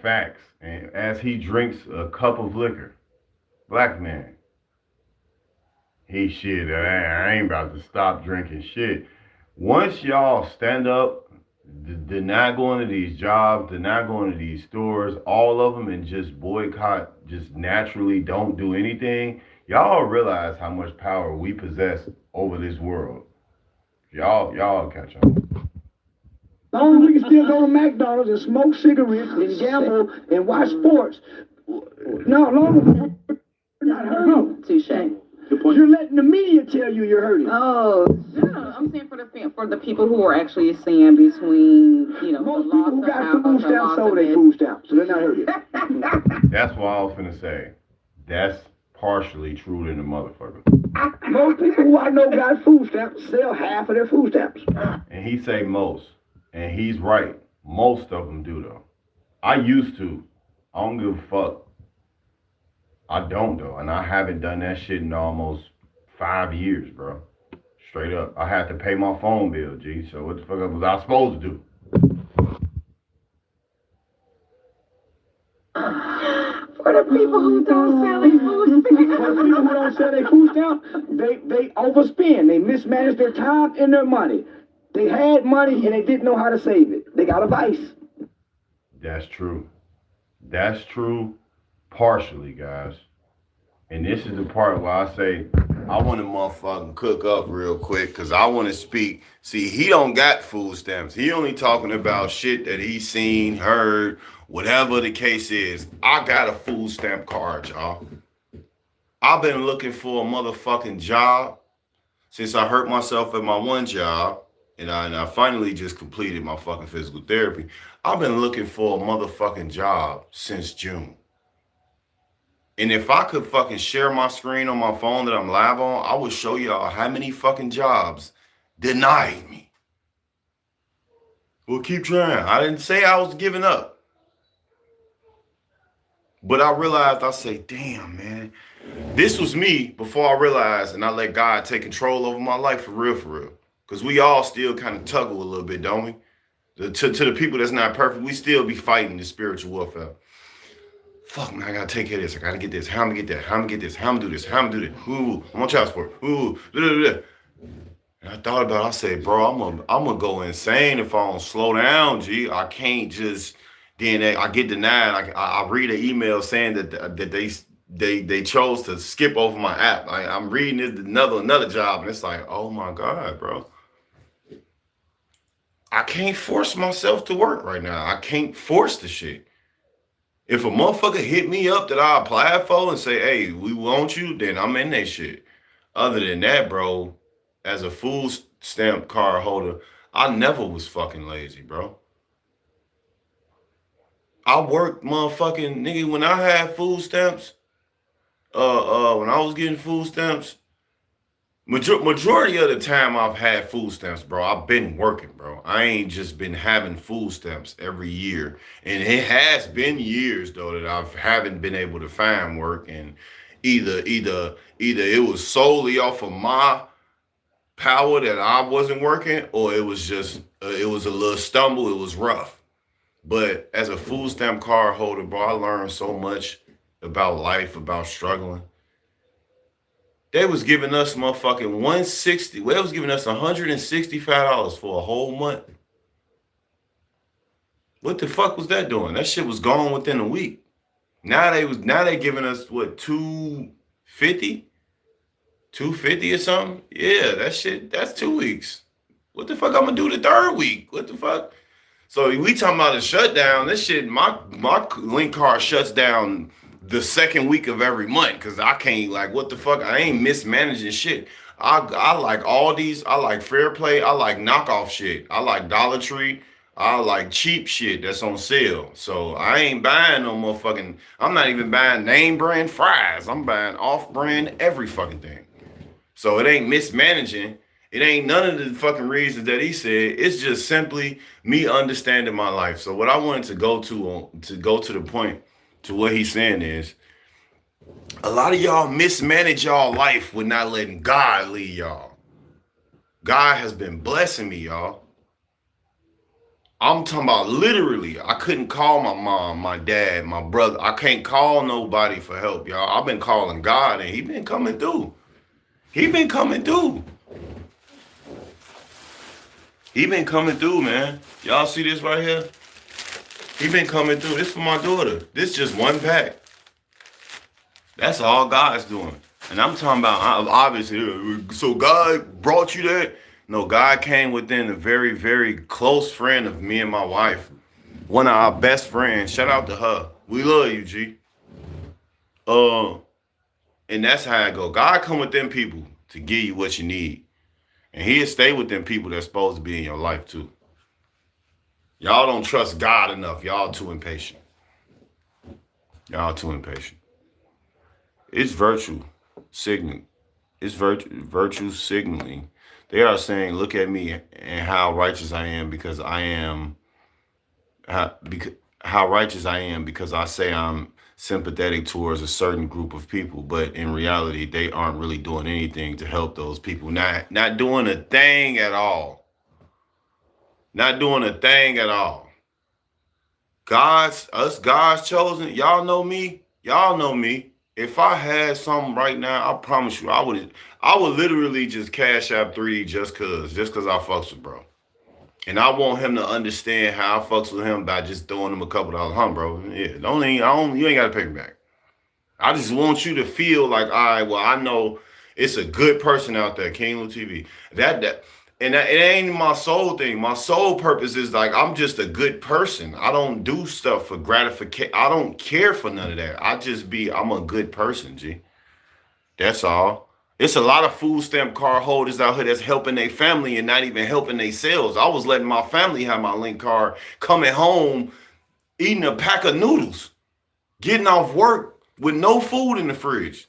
Facts. And as he drinks a cup of liquor, black man, he shit, I ain't about to stop drinking shit. Once y'all stand up, not going to these jobs, not going to these stores, all of them, and just boycott, just naturally don't do anything, y'all realize how much power we possess over this world. Y'all catch on. As long as we can still go to McDonald's and smoke cigarettes and gamble and watch sports, no, long as we're not hurting. Touche. You're letting the media tell you you're hurting. Oh, no, I'm saying for the people who are actually seeing between, Most the people loss who of got house food or stamps loss sold of their this. food stamps, so they're not hurting. That's what I was finna say. That's partially true to the motherfucker. Most people who I know got food stamps sell half of their food stamps. And he say most. And he's right. Most of them do though. I used to. I don't give a fuck. I don't though. And I haven't done that shit in almost 5 years, bro. Straight up. I had to pay my phone bill, G. So what the fuck was I supposed to do? For the people who don't sell their food For the people who don't sell their food stamps, they overspend. They mismanage their time and their money. They had money and they didn't know how to save it. They got a vice. That's true. That's true partially, guys. And this is the part where I say, I want to motherfucking cook up real quick because I want to speak. See, he don't got food stamps. He only talking about shit that he seen, heard, whatever the case is. I got a food stamp card, y'all. I've been looking for a motherfucking job since I hurt myself at my one job. And I finally just completed my fucking physical therapy. I've been looking for a motherfucking job since June. And if I could fucking share my screen on my phone that I'm live on, I would show y'all how many fucking jobs denied me. Well, keep trying. I didn't say I was giving up. But I realized, I say, damn, man. This was me before I realized and I let God take control over my life for real, for real. Because we all still kind of tuggle a little bit, don't we? To the people that's not perfect, we still be fighting the spiritual warfare. Fuck, man, I gotta take care of this. I gotta get this. How I'm gonna get that? How I'm gonna get this? How I'm gonna do this? How I'm gonna do this? Ooh, I'm on child support. Ooh, blah, blah, blah. And I thought about it. I said, bro, I'm gonna go insane if I don't slow down, G. I can't just, then I get denied. I read an email saying that they chose to skip over my app. I'm reading this another job, and it's like, oh my God, bro. I can't force myself to work right now. I can't force the shit. If a motherfucker hit me up that I applied for and say, hey, we want you, then I'm in that shit. Other than that, bro, as a food stamp card holder, I never was fucking lazy, bro. I worked motherfucking, nigga, when I had food stamps, when I was getting food stamps, majority of the time I've had food stamps, bro, I've been working, bro. I ain't just been having food stamps every year. And it has been years, though, that I haven't been able to find work. And either it was solely off of my power that I wasn't working, or it was just, it was a little stumble. It was rough. But as a food stamp card holder, bro, I learned so much about life, about struggling. They was giving us motherfucking 160. Well, they was giving us $165 for a whole month. What the fuck was that doing? That shit was gone within a week. Now they giving us what, 250? 250 or something? Yeah, that shit, that's 2 weeks. What the fuck I'm gonna do the third week? What the fuck? So we talking about a shutdown. This shit, my link card shuts down the second week of every month because I can't, like, what the fuck? I ain't mismanaging shit. I like Aldi's. I like Fair Play. I like knockoff shit. I like Dollar Tree. I like cheap shit that's on sale. So I ain't buying no motherfucking, I'm not even buying name brand fries. I'm buying off brand every fucking thing. So it ain't mismanaging. It ain't none of the fucking reasons that he said. It's just simply me understanding my life. So what I wanted to go to the point to what he's saying is, a lot of y'all mismanage y'all life with not letting God lead y'all. God has been blessing me, y'all. I'm talking about literally. I couldn't call my mom, my dad, my brother. I can't call nobody for help, y'all. I've been calling God, and he been coming through. He been coming through. He been coming through, man. Y'all see this right here? He been coming through. This for my daughter. This just one pack. That's all God's doing. And I'm talking about, obviously, so God brought you that? No, God came within a very, very close friend of me and my wife. One of our best friends. Shout out to her. We love you, G. And that's how I go. God come with them people to give you what you need. And he'll stay with them people that's supposed to be in your life too. Y'all don't trust God enough. Y'all too impatient. Y'all too impatient. It's virtue signaling. It's virtue signaling. They are saying, look at me and how righteous I am because I am, how righteous I am because I say I'm sympathetic towards a certain group of people, but in reality, they aren't really doing anything to help those people. Not doing a thing at all. Not doing a thing at all. God's chosen. Y'all know me. Y'all know me. If I had something right now, I promise you, I would literally just cash out 3D just cause I fucks with bro. And I want him to understand how I fucks with him by just throwing him a couple dollars, bro. Yeah, you ain't gotta pay me back. I just want you to feel like, all right, well, I know it's a good person out there, King Lou TV. And it ain't my soul thing. My soul purpose is like, I'm just a good person. I don't do stuff for gratification. I don't care for none of that. I'm a good person, G. That's all. It's a lot of food stamp card holders out here that's helping their family and not even helping themselves. I was letting my family have my link card, coming home, eating a pack of noodles, getting off work with no food in the fridge.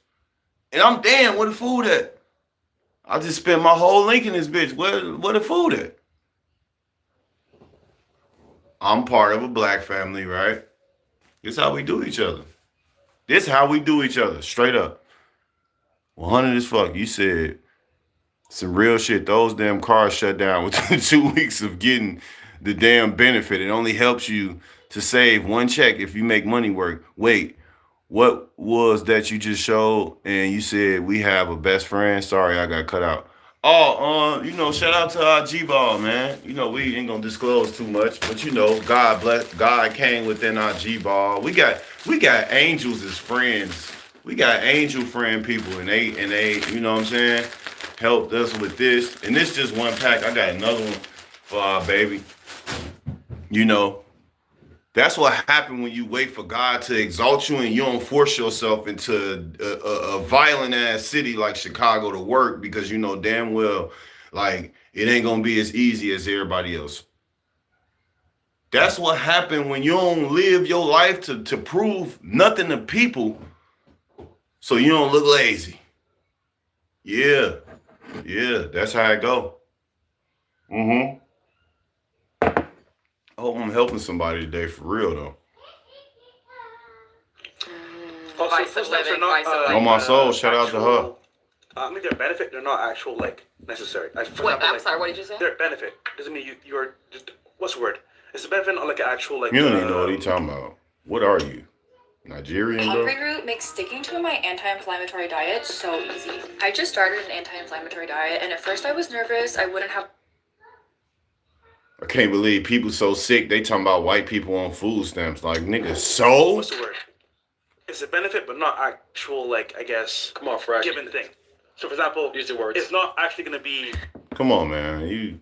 And I'm damn, where the food at? I just spent my whole link in this bitch. Where the food at? I'm part of a black family, right? This is how we do each other. This is how we do each other, straight up. 100 as fuck. You said some real shit. Those damn cars shut down within 2 weeks of getting the damn benefit. It only helps you to save one check if you make money work. Wait, what was that you just showed? And you said we have a best friend. Sorry, I got cut out. Oh, shout out to our G-Ball, man. We ain't gonna disclose too much, but God bless. God came within our G-Ball. We got angels as friends. We got angel friend people, and they, you know what I'm saying, helped us with this. And this just one pack. I got another one for our baby. That's what happened when you wait for God to exalt you and you don't force yourself into a violent ass city like Chicago to work, because damn well, like, it ain't gonna be as easy as everybody else. That's what happened when you don't live your life to prove nothing to people, so you don't look lazy. Yeah, that's how it go. I hope I'm helping somebody today, for real though. Also, footsteps are not, on my soul, shout out to her. I mean, they're benefit. They're not actual, like, necessary. Like, for Wait, example, I'm sorry, what did you say? They're benefit. Doesn't mean you're just, what's the word? It's a benefit, not like an actual, like. You don't even know what he's talking about. What are you? Nigerian, bro? Pomegranate root makes sticking to my anti-inflammatory diet so easy. I just started an anti-inflammatory diet, and at first I was nervous. I wouldn't have. I can't believe people so sick. They talking about white people on food stamps. Like, nigga, so? What's the word? It's a benefit, but not actual, like, I guess. Come on, fresh. Given thing. So, for example, use the words. It's not actually going to be. Come on, man. You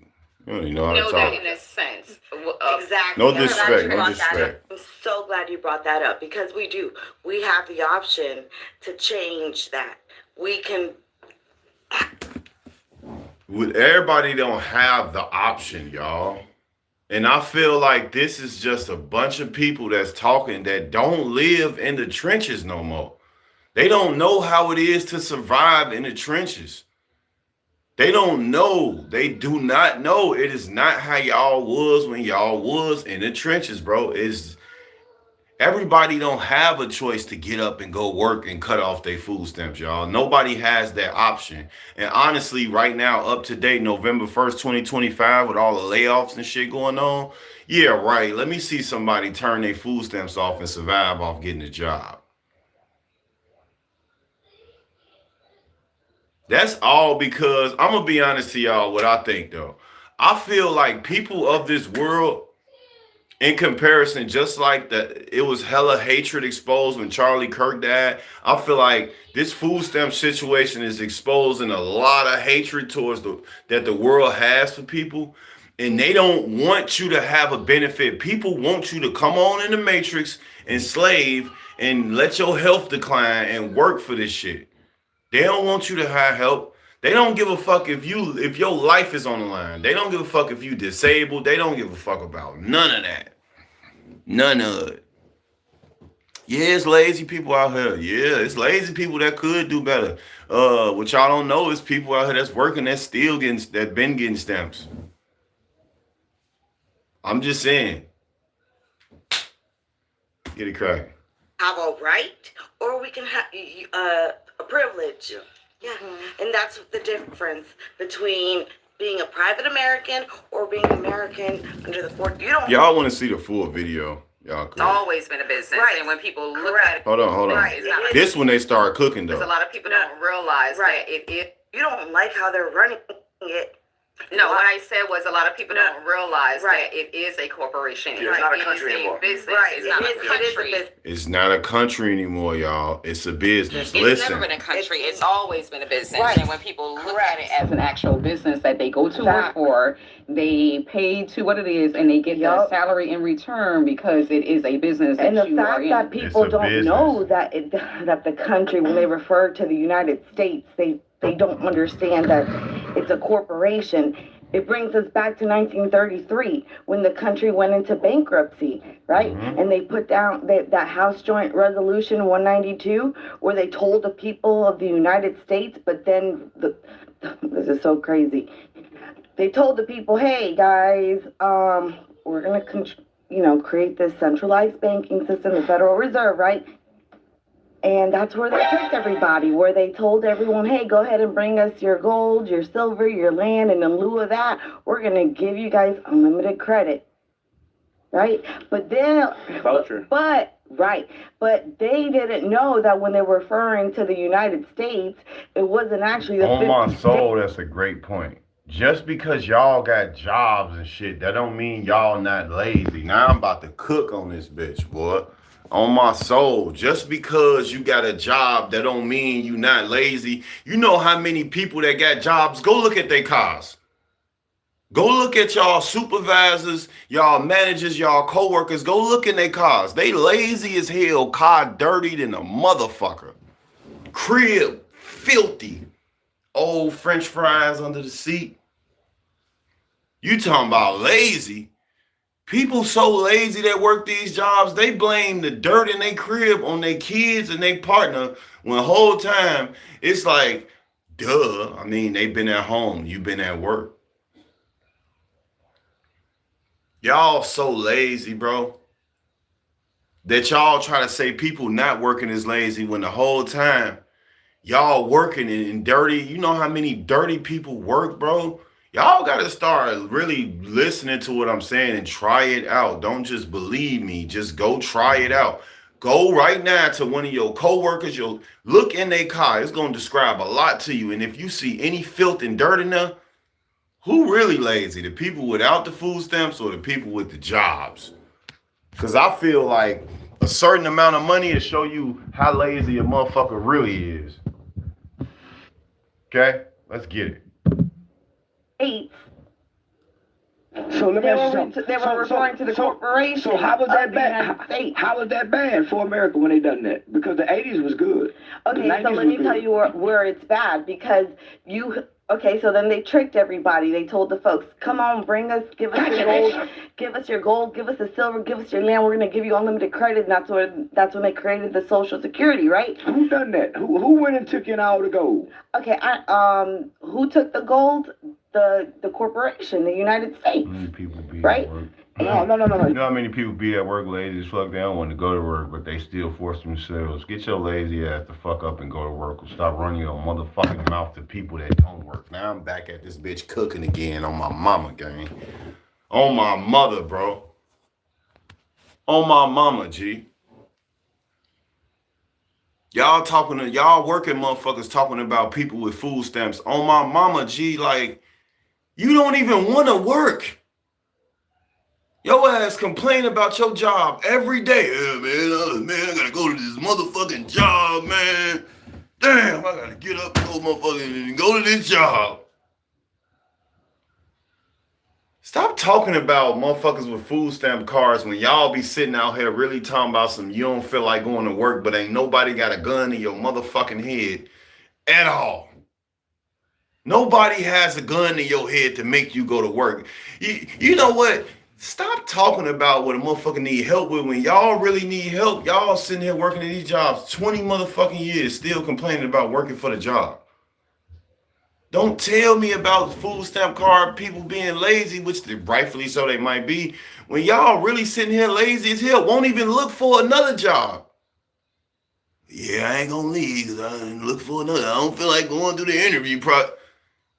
don't even know how to Know talk. that in a sense. Exactly. No I'm glad you disrespect, no brought that disrespect. up. I'm so glad you brought that up, because we do. We have the option to change that. We can. Everybody don't have the option, y'all. And I feel like this is just a bunch of people that's talking that don't live in the trenches no more. They don't know how it is to survive in the trenches. They don't know. They do not know. It is not how y'all was when y'all was in the trenches, bro. Everybody don't have a choice to get up and go work and cut off their food stamps, y'all. Nobody has that option. And honestly, right now, up to date, November 1st, 2025, with all the layoffs and shit going on, yeah, right. Let me see somebody turn their food stamps off and survive off getting a job. That's all because, I'm going to be honest to y'all what I think, though. I feel like people of this world, in comparison, just like it was hella hatred exposed when Charlie Kirk died, I feel like this food stamp situation is exposing a lot of hatred towards that the world has for people. And they don't want you to have a benefit. People want you to come on in the matrix and slave and let your health decline and work for this shit. They don't want you to have help. They don't give a fuck if your life is on the line. They don't give a fuck if you disabled. They don't give a fuck about none of that. None of it. Yeah, it's lazy people out here. Yeah, it's lazy people that could do better. What y'all don't know is people out here that's working, that's been getting stamps. I'm just saying. Get it cracking. Have a right, or we can have a privilege. Yeah. And that's the difference between being a private American or being American under the fort. Y'all want to see the full video? Y'all could. It's always been a business, Right. and when people look at it, Hold on. Right, it's not This when they start cooking because a though. lot of people don't realize Right. that it. You don't like how they're running it. No, what I said was a lot of people No. don't realize Right. that it is a corporation. Yeah, it's not a It country is anymore. business. Right. It's not a It is a country. business. It's not a country anymore, y'all. It's a business. It's Listen. never been a country. It's- It's always been a business. Right. And when people look at it As an actual business that they go to work Exactly. for, they pay to what it is, and they get their Yup. salary in return because it is a business that And the you are fact in. that people It's a don't business. know that that the country, when they refer to the United States, they don't understand that it's a corporation. It brings us back to 1933 when the country went into bankruptcy, right? Mhm. And they put down that House Joint Resolution 192 where they told the people of the United States, but then this is so crazy. They told the people, hey guys, we're gonna create this centralized banking system, the Federal Reserve, right? And that's where they tricked everybody, where they told everyone, hey, go ahead and bring us your gold, your silver, your land, and in lieu of that, we're going to give you guys unlimited credit. right? But then, Voucher. but they didn't know that when they were referring to the United States, it wasn't actually the On 50 my soul, states. that's a great point. Just because y'all got jobs and shit, that don't mean y'all not lazy. Now I'm about to cook on this bitch, boy. On my soul, just because you got a job, that don't mean you not lazy. You know how many people that got jobs, go look at their cars. Go look at y'all supervisors, y'all managers, y'all co-workers. Go look in their cars. They lazy as hell, car dirty than a motherfucker. Crib filthy. Old French fries under the seat. You talking about lazy? People so lazy that work these jobs, they blame the dirt in their crib on their kids and their partner, when the whole time it's like, duh. I mean, they've been at home, you've been at work. Y'all so lazy, bro, that y'all try to say people not working is lazy when the whole time y'all working and dirty. You know how many dirty people work, bro? Y'all got to start really listening to what I'm saying and try it out. Don't just believe me. Just go try it out. Go right now to one of your coworkers. You'll look in their car. It's going to describe a lot to you. And if you see any filth and dirt in there, who really lazy? The people without the food stamps or the people with the jobs? Because I feel like a certain amount of money to show you how lazy a motherfucker really is. Okay? Let's get it. States. So let me ask you something. They were referring to the corporation. So how was that of the bad? United States. How was that bad for America when they done that? Because the 80s was good. Okay, so let me tell you where it's bad, because so then they tricked everybody. They told the folks, come on, give us your gold, give us your gold, give us the silver, give us your land. We're going to give you unlimited credit. And that's when they created the Social Security, right? Who done that? Who went and took in all the gold? Okay, who took the gold? The corporation, the United States. Many people be right? at work. No. You know how many people be at work lazy as fuck? They don't want to go to work, but they still force themselves. Get your lazy ass the fuck up and go to work, or stop running your motherfucking mouth to people that don't work. Now I'm back at this bitch cooking again on my mama, gang. On my mother, bro. On my mama, G. Y'all working motherfuckers talking about people with food stamps. On my mama, G, like, you don't even want to work. Your ass complain about your job every day. Yeah, man, I gotta go to this motherfucking job, man. Damn, I gotta get up and go to this job. Stop talking about motherfuckers with food stamp cards when y'all be sitting out here really talking about some you don't feel like going to work, but ain't nobody got a gun in your motherfucking head at all. Nobody has a gun in your head to make you go to work. You know what? Stop talking about what a motherfucker need help with when y'all really need help. Y'all sitting here working in these jobs 20 motherfucking years still complaining about working for the job. Don't tell me about food stamp card people being lazy, which rightfully so they might be, when y'all really sitting here lazy as hell, won't even look for another job. Yeah, I ain't gonna leave because I didn't look for another. I don't feel like going through the interview process.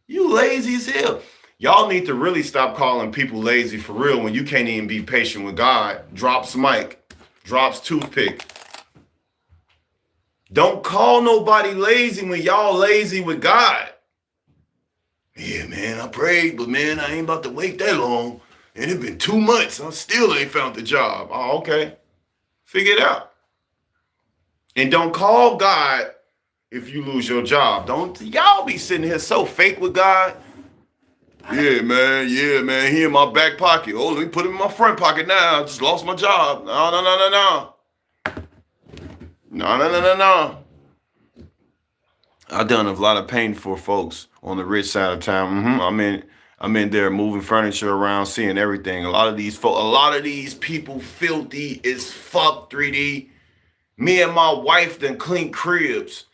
You lazy as hell. Y'all need to really stop calling people lazy for real when you can't even be patient with God. Drops mic, drops toothpick. Don't call nobody lazy when y'all lazy with God. Yeah, man, I prayed, but man, I ain't about to wait that long. And it's been 2 months. I still ain't found the job. Oh, okay. Figure it out. And don't call God if you lose your job. Don't y'all be sitting here so fake with God. Yeah, man, he in my back pocket. Oh, let me put him in my front pocket now. I just lost my job. No. I've done a lot of pain for folks on the rich side of town. I'm in there moving furniture around, seeing everything. A lot of these people filthy as fuck, 3D. Me and my wife done clean cribs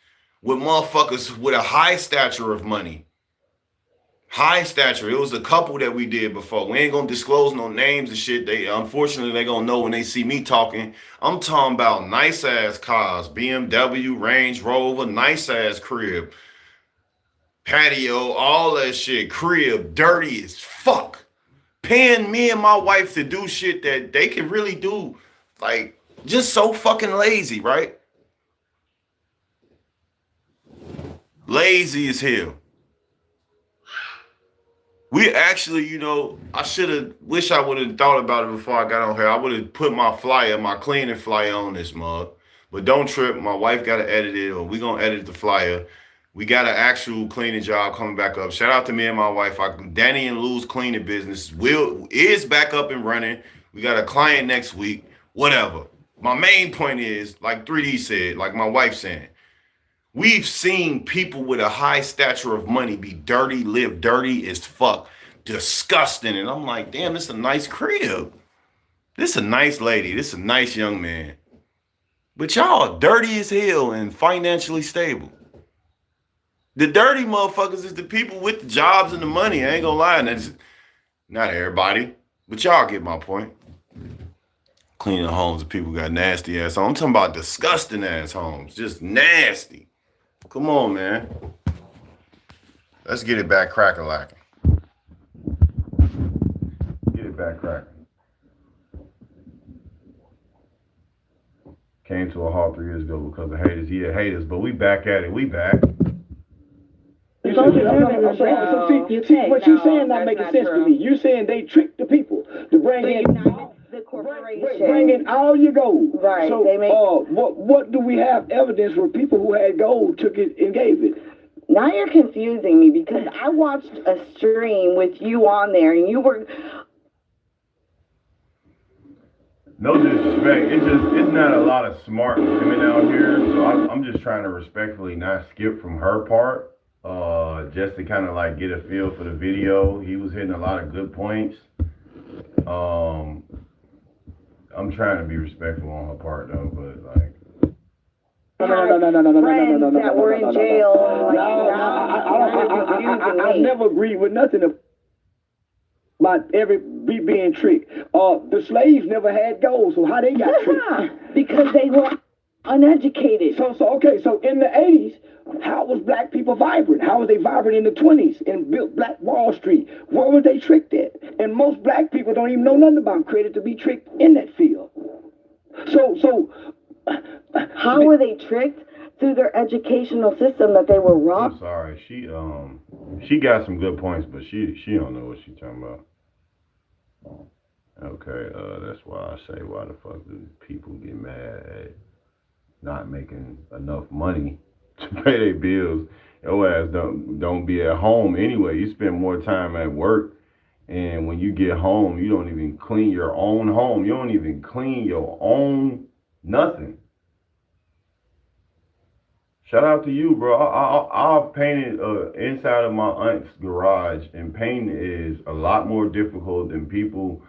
with motherfuckers with a high stature of money. High stature. It was a couple that we did before. We ain't gonna disclose no names and shit. Unfortunately, they gonna know when they see me talking. I'm talking about nice ass cars, BMW, Range Rover, nice ass crib, patio, all that shit. Crib, dirty as fuck. paying me and my wife to do shit that they can really do, like, just so fucking lazy, right? Lazy as hell. We actually, you know, wish I would have thought about it before I got on here. I would have put my cleaning flyer on this mug. But don't trip, my wife got to edit it, or we going to edit the flyer. We got an actual cleaning job coming back up. Shout out to me and my wife. Danny and Lou's cleaning business is back up and running. We got a client next week, whatever. My main point is, like 3D said, like my wife saying, we've seen people with a high stature of money be dirty, live dirty as fuck, disgusting. And I'm like, damn, this is a nice crib. This is a nice lady. This is a nice young man. But y'all dirty as hell and financially stable. The dirty motherfuckers is the people with the jobs and the money. I ain't gonna lie. And that's not everybody, but y'all get my point. Cleaning homes of people got nasty ass homes. I'm talking about disgusting ass homes. Just nasty. Come on, man. Let's get it back crack-a-lacking. Get it back cracking. Came to a halt 3 years ago because of haters. Yeah, haters, but we back at it. We back. So see, what you're saying not making sense to me. You're saying they tricked the people to bring in The corporation. bring in all your gold. Right, So they make- what do we have evidence where people who had gold took it and gave it? Now you're confusing me because I watched a stream with you on there and you were. No disrespect. It's not a lot of smart women out here, so I'm just trying to respectfully not skip from her part, just to kind of like get a feel for the video. He was hitting a lot of good points. I'm trying to be respectful on her part though, but like. Friends that were in jail. I never agreed with nothing about me being tricked. The slaves never had gold, so how they got tricked? Because they were uneducated. So in the 80s, how was black people vibrant? How was they vibrant in the 20s and built Black Wall Street? Where was they tricked at? And most black people don't even know nothing about credit to be tricked in that field. So How were they tricked? Through their educational system that they were I'm robbed. sorry. She got some good points, but she don't know what she's talking about. Okay, that's why I say, why the fuck do people get mad at not making enough money to pay their bills? Your ass don't be at home anyway. You spend more time at work, and when you get home, you don't even clean your own home. You don't even clean your own nothing. Shout out to you, bro. I've painted inside of my aunt's garage, and painting is a lot more difficult than people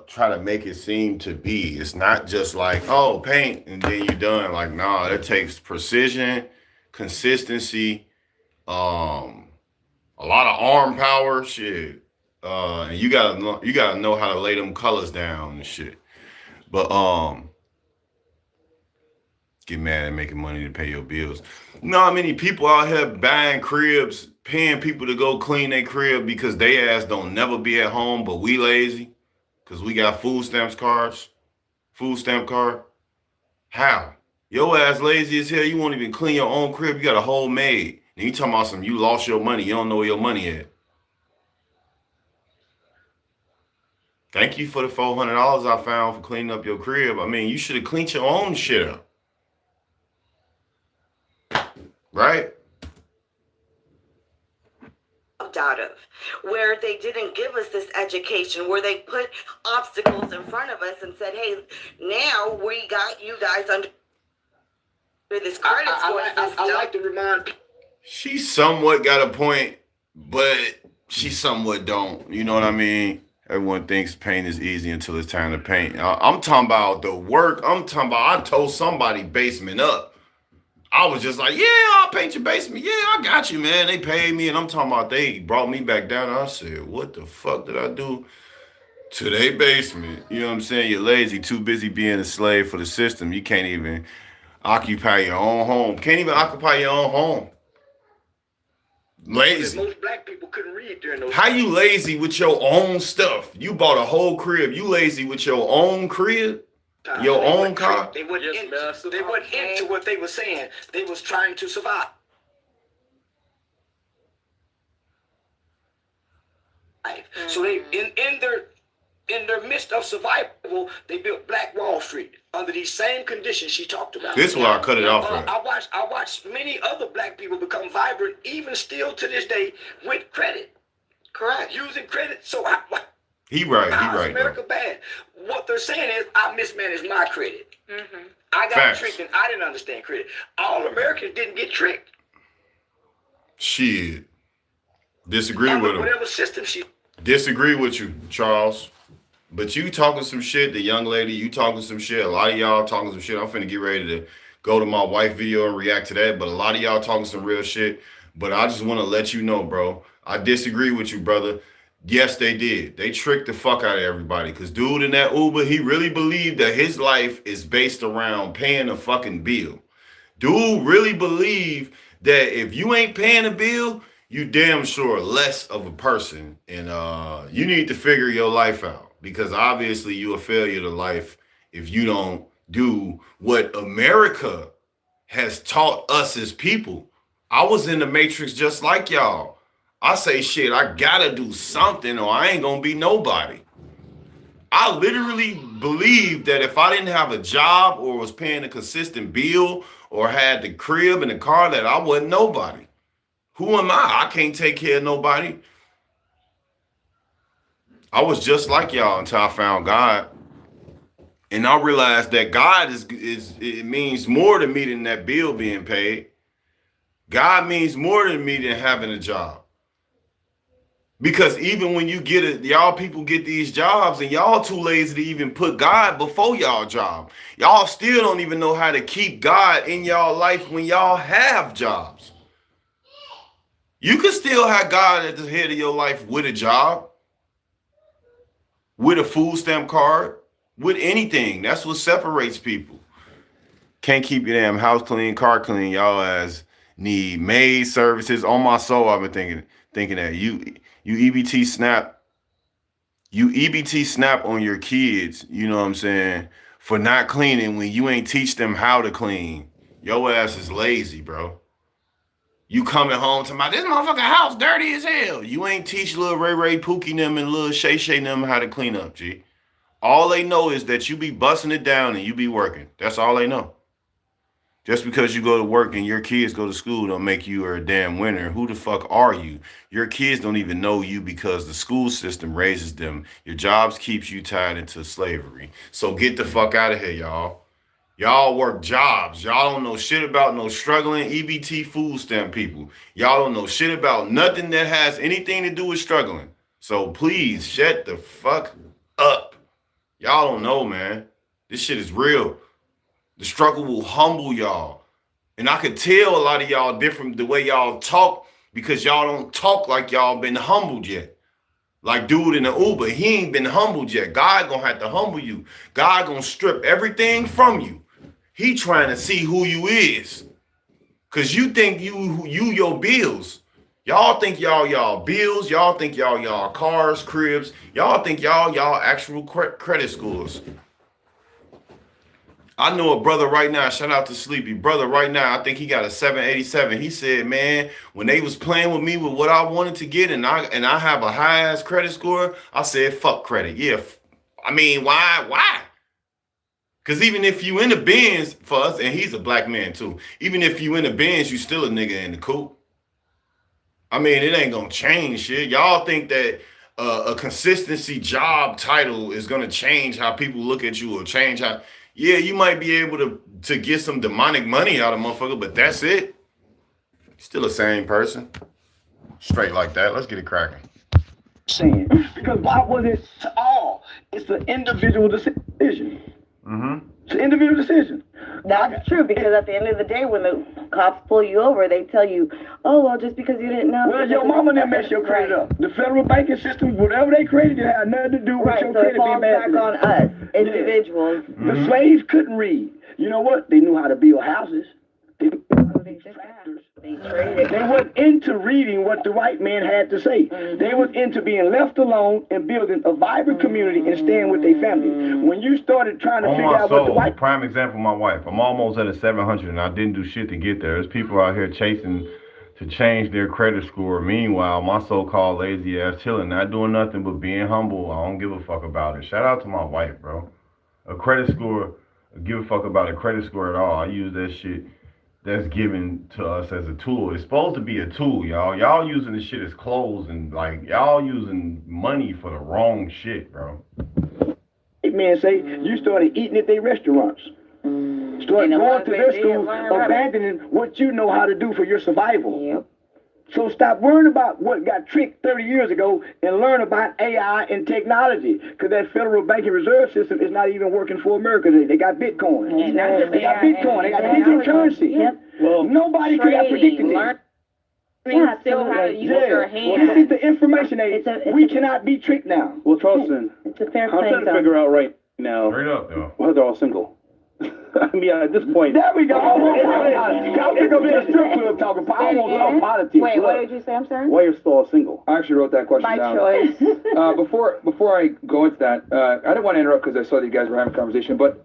try to make it seem to be. It's not just like, oh, paint and then you're done. Like, nah, it takes precision, consistency, a lot of arm power, shit. And you gotta know how to lay them colors down and shit. But get mad at making money to pay your bills. You know how many people out here buying cribs, paying people to go clean their crib because they ass don't never be at home, but we lazy because we got food stamp card. How? Your ass lazy as hell. You won't even clean your own crib. You got a whole maid. And you talking about you lost your money. You don't know where your money at. Thank you for the $400 I found for cleaning up your crib. I mean, you should have cleaned your own shit up. Right? Out of where they didn't give us this education, where they put obstacles in front of us and said, hey, now we got you guys under this credit score system. I like to remind she somewhat got a point, but she somewhat don't. You know what I mean? Everyone thinks paint is easy until it's time to paint. I'm talking about the work. I told somebody basement up. I was just like, yeah, I'll paint your basement. Yeah, I got you, man. They paid me, and I'm talking about they brought me back down. And I said, what the fuck did I do to their basement? You know what I'm saying? You're lazy, too busy being a slave for the system. You can't even occupy your own home. Can't even occupy your own home. Lazy. Most black people couldn't read during those. How you lazy with your own stuff? You bought a whole crib. You lazy with your own crib? times. Your They own wasn't car? tricked. They wasn't, Yes, in, man, so they wasn't into what they were saying. They was trying to survive. So they in their midst of survival, they built Black Wall Street under these same conditions she talked about. This is where I cut it off at. I watched many other black people become vibrant, even still to this day, with credit. Correct. Using credit. So He right. how is He right. America Though. bad? What they're saying is I mismanaged my credit. Mm-hmm. I got Facts. tricked and I didn't understand credit. All Americans didn't get tricked. Shit. Disagree Under with him. whatever system she. Disagree with you, Charles. But you talking some shit, the young lady, you talking some shit. A lot of y'all talking some shit. I'm finna get ready to go to my wife video and react to that. But a lot of y'all talking some real shit. But I just want to let you know, bro. I disagree with you, brother. Yes, they did. They tricked the fuck out of everybody. Because dude in that Uber, he really believed that his life is based around paying a fucking bill. Dude really believed that if you ain't paying a bill, you damn sure less of a person. And you need to figure your life out. Because obviously you a failure to life if you don't do what America has taught us as people. I was in the Matrix just like y'all. I say shit, I gotta do something or I ain't gonna be nobody. I literally believed that if I didn't have a job or was paying a consistent bill or had the crib and the car, that I wasn't nobody. Who am I? I can't take care of nobody. I was just like y'all until I found God. And I realized that God is it means more to me than that bill being paid. God means more to me than having a job. Because even when you get it, y'all people get these jobs and y'all too lazy to even put God before y'all job. Y'all still don't even know how to keep God in y'all life when y'all have jobs. You can still have God at the head of your life with a job, with a food stamp card, with anything. That's what separates people. Can't keep your damn house clean, car clean. Y'all as need maid services. On my soul, I've been thinking that you EBT snap on your kids, you know what I'm saying, for not cleaning when you ain't teach them how to clean. Your ass is lazy, bro. You coming home to this motherfucking house dirty as hell. You ain't teach little Ray Pookie them and little Shay them how to clean up, G. All they know is that you be busting it down and you be working. That's all they know. Just because you go to work and your kids go to school don't make you a damn winner. Who the fuck are you? Your kids don't even know you because the school system raises them. Your jobs keeps you tied into slavery. So get the fuck out of here, y'all. Y'all work jobs. Y'all don't know shit about no struggling EBT food stamp people. Y'all don't know shit about nothing that has anything to do with struggling. So please shut the fuck up. Y'all don't know, man. This shit is real. The struggle will humble y'all. And I could tell a lot of y'all different the way y'all talk because y'all don't talk like y'all been humbled yet. Like dude in the Uber, he ain't been humbled yet. God gonna have to humble you. God gonna strip everything from you. He trying to see who you is. Cause you think you your bills. Y'all think y'all bills. Y'all think y'all cars, cribs. Y'all think y'all actual credit scores. I know a brother right now, shout out to Sleepy. Brother right now, I think he got a 787. He said, man, when they was playing with me with what I wanted to get and I have a high-ass credit score, I said, fuck credit. Yeah, I mean, why? Because even if you in the Benz for us, and he's a black man too, even if you in the Benz, you still a nigga in the coupe. I mean, it ain't gonna change shit. Y'all think that a consistency job title is gonna change how people look at you or change how... Yeah, you might be able to get some demonic money out of motherfucker, but that's it. Still the same person. Straight like that. Let's get it cracking. Saying because why was it all? It's an individual decision. Mm-hmm. It's an individual decision. That's true because at the end of the day, when the cops pull you over, they tell you, "Oh, well, just because you didn't know." Well, your mama didn't mess your credit up. The federal banking system, whatever they created, it had nothing to do with your so credit it falls being back bad. on us, individuals. Yeah. The slaves couldn't read. You know what? They knew how to build houses. They wasn't into reading what the white man had to say. They was into being left alone and building a vibrant community and staying with their family. When you started trying to On figure my out what the soul, white prime example, my wife. I'm almost at a 700 and I didn't do shit to get there. There's people out here chasing to change their credit score. Meanwhile, my so-called lazy ass chilling, not doing nothing but being humble. I don't give a fuck about it. Shout out to my wife, bro. A credit score, give a fuck about a credit score at all. I use that shit that's given to us as a tool. It's supposed to be a tool, y'all. Y'all using this shit as clothes and like y'all using money for the wrong shit, bro. men say, you started eating at their restaurants. Start going to their school, abandoning what you know how to do for your survival. Yep. So stop worrying about what got tricked 30 years ago and learn about AI and technology. Because that federal banking reserve system is not even working for America today. They got Bitcoin. They got Bitcoin. They got digital currency. Yep. Well, nobody could have predicted this. Yeah, still how to use your hand. This is the information age. We cannot be tricked now. Well, Charleston, It's a fair I'm play trying to zone. figure out right now Straight up, though. why they're all single. I mean, at this point, There we go. I'm going to be a strip club talking. I don't want to talk politics. Wait, what did you say? I'm sorry? why you're still all single? I actually wrote that question My down. choice. Before I go into that, I didn't want to interrupt because I saw that you guys were having a conversation, but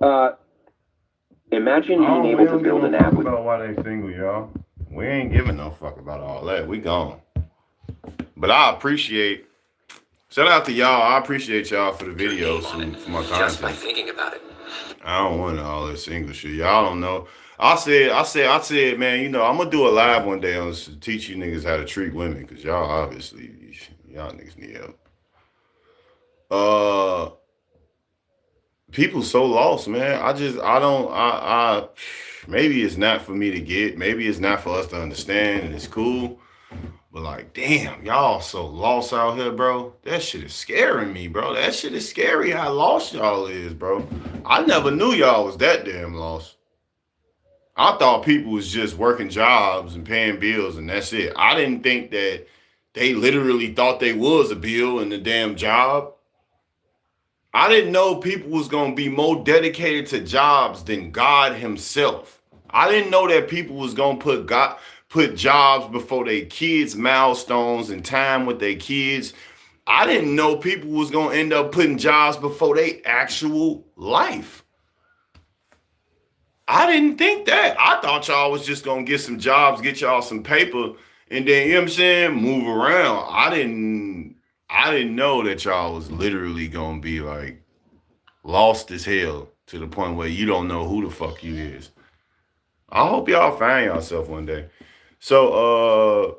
imagine being able to build an app with. About why they single, y'all. We ain't giving no fuck about all that. We gone. But I appreciate. Shout out to y'all. I appreciate y'all for the videos and for my Just by content. thinking about it. I don't want all that single shit. Y'all don't know. I said, man, you know, I'm gonna do a live one day on to teach you niggas how to treat women, cause y'all obviously y'all niggas need help. People so lost, man. I maybe it's not for me to get, maybe it's not for us to understand, and it's cool. But like, damn, y'all so lost out here, bro. That shit is scaring me, bro. That shit is scary how lost y'all is, bro. I never knew y'all was that damn lost. I thought people was just working jobs and paying bills and that's it. I didn't think that they literally thought they was a bill in the damn job. I didn't know people was gonna be more dedicated to jobs than God himself. I didn't know that people was gonna put jobs before their kids' milestones and time with their kids. I didn't know people was gonna end up putting jobs before their actual life. I didn't think that. I thought y'all was just gonna get some jobs, get y'all some paper, and then, you know what I'm saying, move around. I didn't know that y'all was literally gonna be like lost as hell to the point where you don't know who the fuck you is. I hope y'all find yourself one day. So,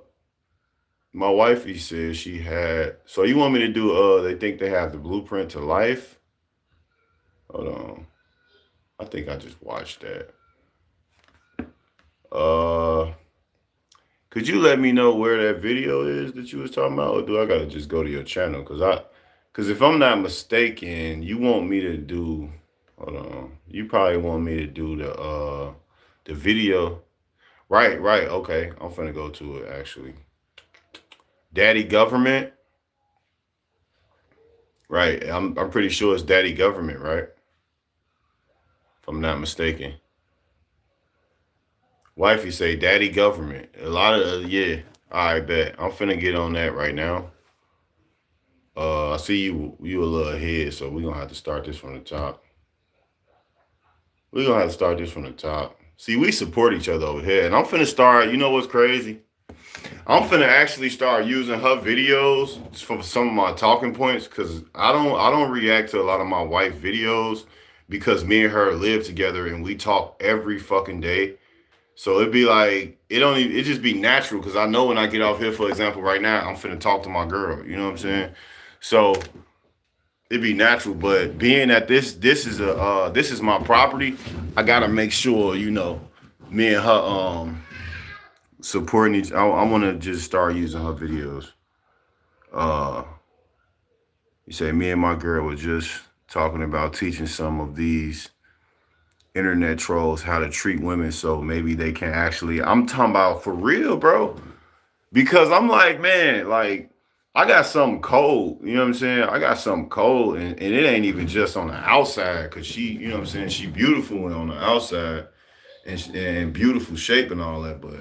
my wifey said she had, so you want me to do, they think they have the blueprint to life? Hold on. I think I just watched that. Could you let me know where that video is that you was talking about? Or do I gotta just go to your channel? Cause if I'm not mistaken, you want me to do, hold on. You probably want me to do the video. Right, okay. I'm finna go to it actually. Daddy Government. Right, I'm pretty sure it's Daddy Government, right? If I'm not mistaken. Wifey say Daddy Government. A lot of, yeah. All right, bet. I'm finna get on that right now. I see you a little ahead, so we're gonna have to start this from the top. See, we support each other over here. And I'm finna start, you know what's crazy? I'm finna actually start using her videos for some of my talking points, because I don't react to a lot of my wife videos because me and her live together and we talk every fucking day. So it'd be like, it just be natural, because I know when I get off here, for example, right now, I'm finna talk to my girl, you know what I'm saying? So it'd be natural, but being that this is my property, I gotta make sure, you know, me and her supporting each. I want to just start using her videos. You say me and my girl were just talking about teaching some of these internet trolls how to treat women, so maybe they can actually. I'm talking about for real, bro, because I'm like, man, like, I got something cold, you know what I'm saying? I got something cold, and it ain't even just on the outside, because she, you know what I'm saying, she beautiful on the outside. and beautiful shape and all that. But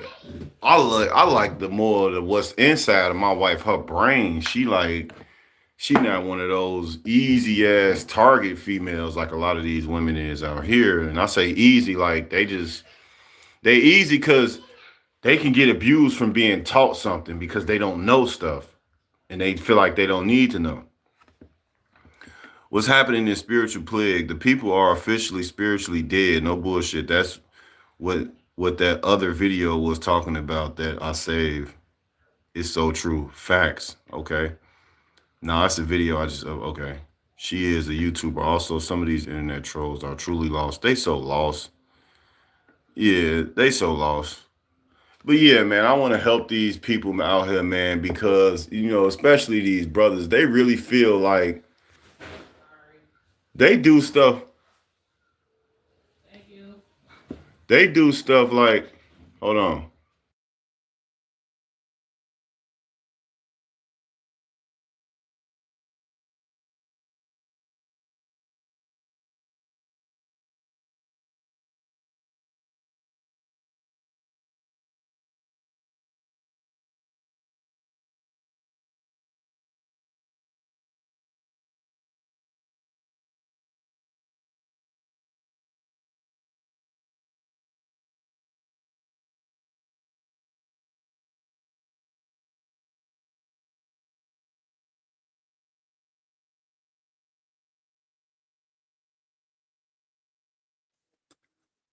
I like the more the what's inside of my wife, her brain. She not one of those easy ass target females like a lot of these women is out here. And I say easy like they easy because they can get abused from being taught something because they don't know stuff and they feel like they don't need to know. What's happening in spiritual plague? The people are officially spiritually dead. No bullshit. That's what that other video was talking about that I saved. It's so true. Facts. Okay. No, that's a video. Okay. She is a YouTuber. Also, some of these internet trolls are truly lost. They so lost. Yeah, they so lost. But yeah, man, I want to help these people out here, man, because, especially these brothers, they really feel like they do stuff. They do stuff like, hold on.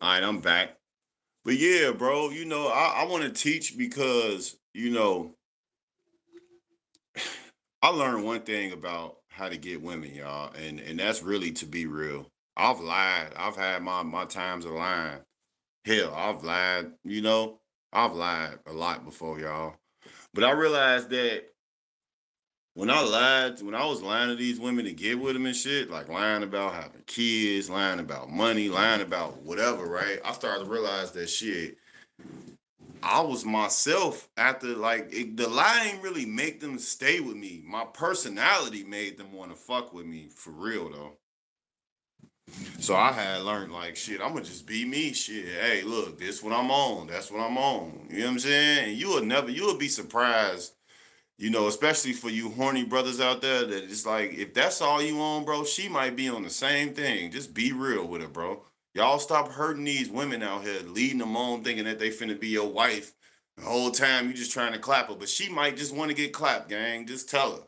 All right, I'm back. But yeah, bro, I want to teach because, I learned one thing about how to get women, y'all, and that's really to be real. I've lied. I've had my times of lying. Hell, I've lied, I've lied a lot before, y'all. But I realized that when I was lying to these women to get with them and shit, like lying about having kids, lying about money, lying about whatever, right? I started to realize that shit, I was myself after the lie ain't really make them stay with me. My personality made them want to fuck with me for real though. So I had learned like shit, I'm gonna just be me. Shit. Hey, look, this what I'm on. That's what I'm on. You know what I'm saying? And you'll be surprised, especially for you horny brothers out there, that it's like if that's all you on, bro, she might be on the same thing. Just be real with her, bro. Y'all stop hurting these women out here, leading them on, thinking that they finna be your wife. The whole time you just trying to clap her, but she might just want to get clapped, gang. Just tell her,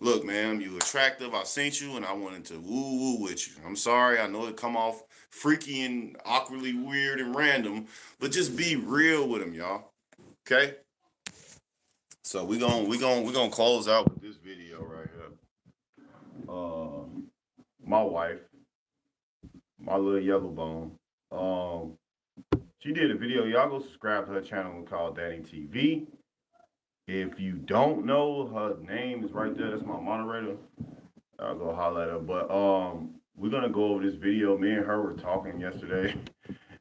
look, ma'am, you attractive. I seen you, and I wanted to woo woo with you. I'm sorry, I know it come off freaky and awkwardly weird and random, but just be real with them, y'all. Okay. So we gonna close out with this video right here. My wife, my little yellow bone. She did a video. Y'all go subscribe to her channel called Danny TV. If you don't know, her name is right there. That's my moderator. I'll go holler at her. But we're gonna go over this video. Me and her were talking yesterday,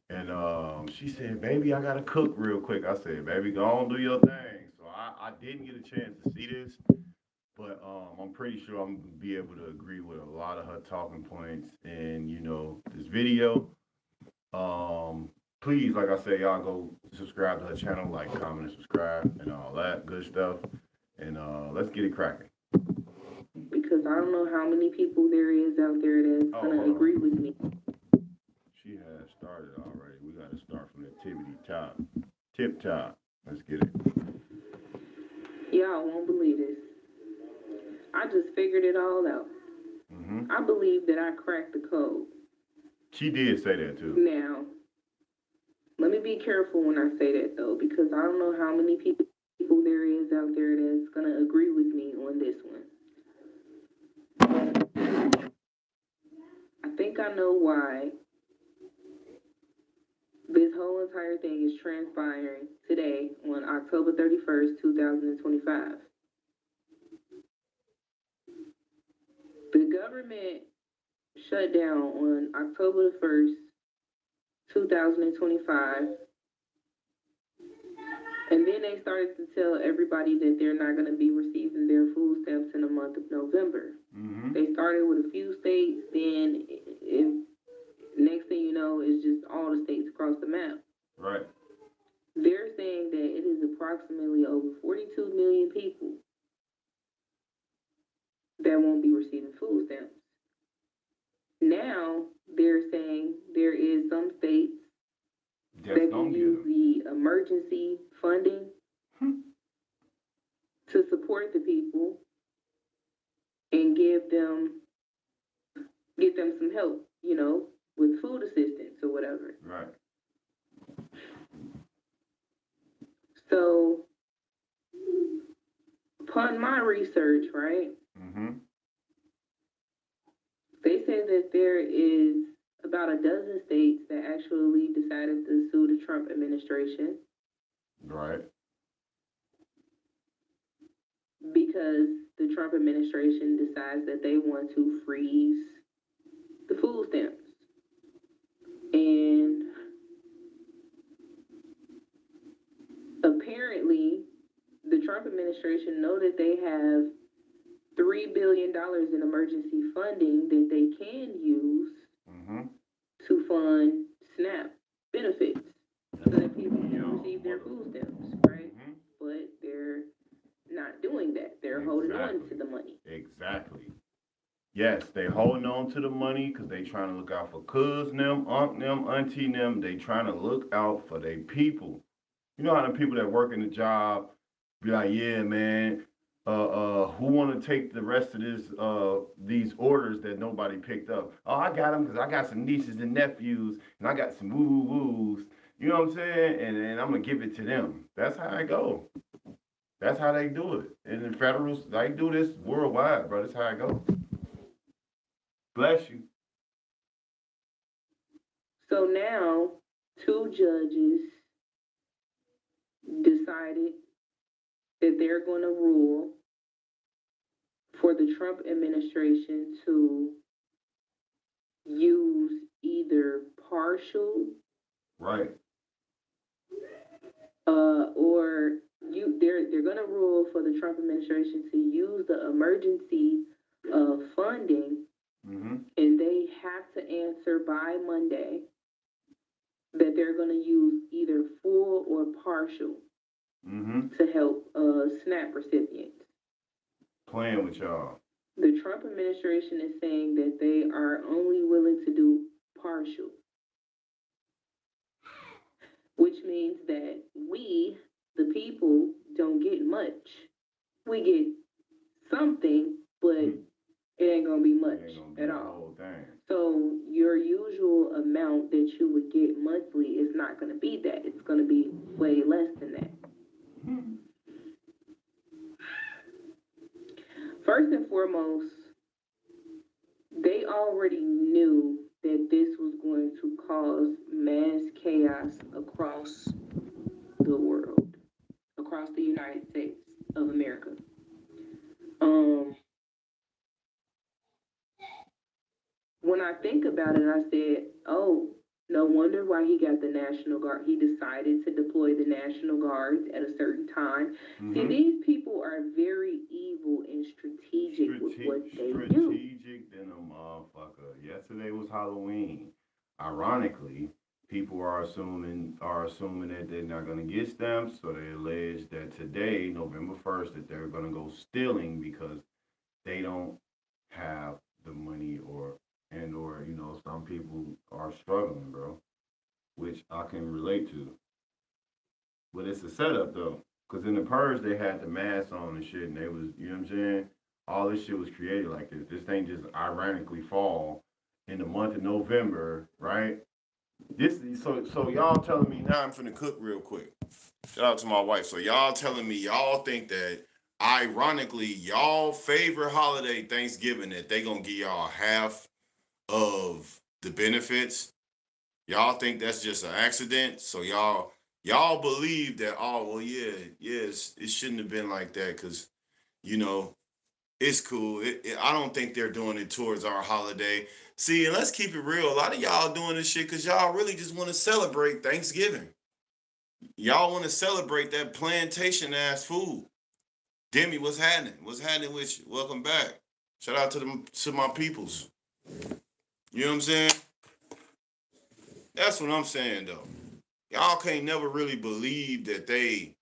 and she said, "Baby, I gotta cook real quick." I said, "Baby, go on do your thing." So I didn't get a chance to see this, but I'm pretty sure I'm gonna be able to agree with a lot of her talking points in this video. Please, like I said, y'all go subscribe to her channel, like, comment, and subscribe, and all that good stuff. And let's get it cracking. Because I don't know how many people there is out there that's gonna agree with me. She has started already. We got to start from the tippity top. Tip top. Let's get it. Y'all won't believe this. I just figured it all out. Mm-hmm. I believe that I cracked the code. She did say that too. Now, let me be careful when I say that though, because I don't know how many people there is out there that's gonna agree with me on this one. I think I know why this whole entire thing is transpiring today on October 31st, 2025. The government shut down on October 1st, 2025. And then they started to tell everybody that they're not going to be receiving their food stamps in the month of November. Mm-hmm. They started with a few states, then next thing you know, it's just all the states across America. map. Right. They're saying that it is approximately over 42 million people that won't be receiving food stamps. Now, they're saying there is some states that will use the emergency funding to support the people and get them some help, with food assistance or whatever. Right. So, upon my research, right, Mm-hmm. they say that there is about a dozen states that actually decided to sue the Trump administration Right. because the Trump administration decides that they want to freeze the food stamps. And apparently, the Trump administration know that they have $3 billion in emergency funding that they can use Mm-hmm. to fund SNAP benefits so that people can receive their food stamps, right? Mm-hmm. But they're not doing that. They're holding on to the money. Exactly. Yes, they holding on to the money because they trying to look out for cousin them, unc them, auntie them. They trying to look out for their people. You know how the people that work in the job be like, yeah, man, who want to take the rest of these orders that nobody picked up? Oh, I got them because I got some nieces and nephews and I got some woo-woo-woos. You know what I'm saying? And I'm going to give it to them. That's how I go. That's how they do it. And the federals, they do this worldwide, bro. That's how I go. Bless you. So now, 2 judges decided that they're going to rule for the Trump administration to use either partial Right. or they're going to rule for the Trump administration to use the emergency funding, Mm-hmm. and they have to answer by Monday that they're going to use either full or partial Mm-hmm. to help SNAP recipients. Playing with y'all. The Trump administration is saying that they are only willing to do partial, which means that we, the people, don't get much. We get something, but it ain't gonna be much at all. So your usual amount that you would get monthly is not gonna be that. It's gonna be way less than that. First and foremost, they already knew that this was going to cause mass chaos across the world, across the United States of America. When I think about it, I said, oh, no wonder why he got the National Guard. He decided to deploy the National Guard at a certain time. Mm-hmm. See, these people are very evil and strategic with what they do. Strategic than a motherfucker. Yesterday was Halloween. Ironically, people are assuming that they're not going to get stamps, so they allege that today, November 1st, that they're going to go stealing because they don't have the money or some people are struggling, bro, which I can relate to. But it's a setup, though, because in the purge, they had the masks on and shit, and they was, you know what I'm saying? All this shit was created like this. This thing just ironically fall in the month of November, right? So y'all telling me, now I'm finna cook real quick. Shout out to my wife. So y'all telling me y'all think that ironically y'all favorite holiday, Thanksgiving, that they gonna give y'all half of the benefits. Y'all think that's just an accident? So y'all believe that, oh well, yes, it shouldn't have been like that because it's cool. I don't think they're doing it towards our holiday. See, and let's keep it real. A lot of y'all doing this shit because y'all really just want to celebrate Thanksgiving. Y'all want to celebrate that plantation ass food. Demi, what's happening? What's happening with you? Welcome back. Shout out to my peoples. You know what I'm saying? That's what I'm saying, though. y'all can't never really believe that they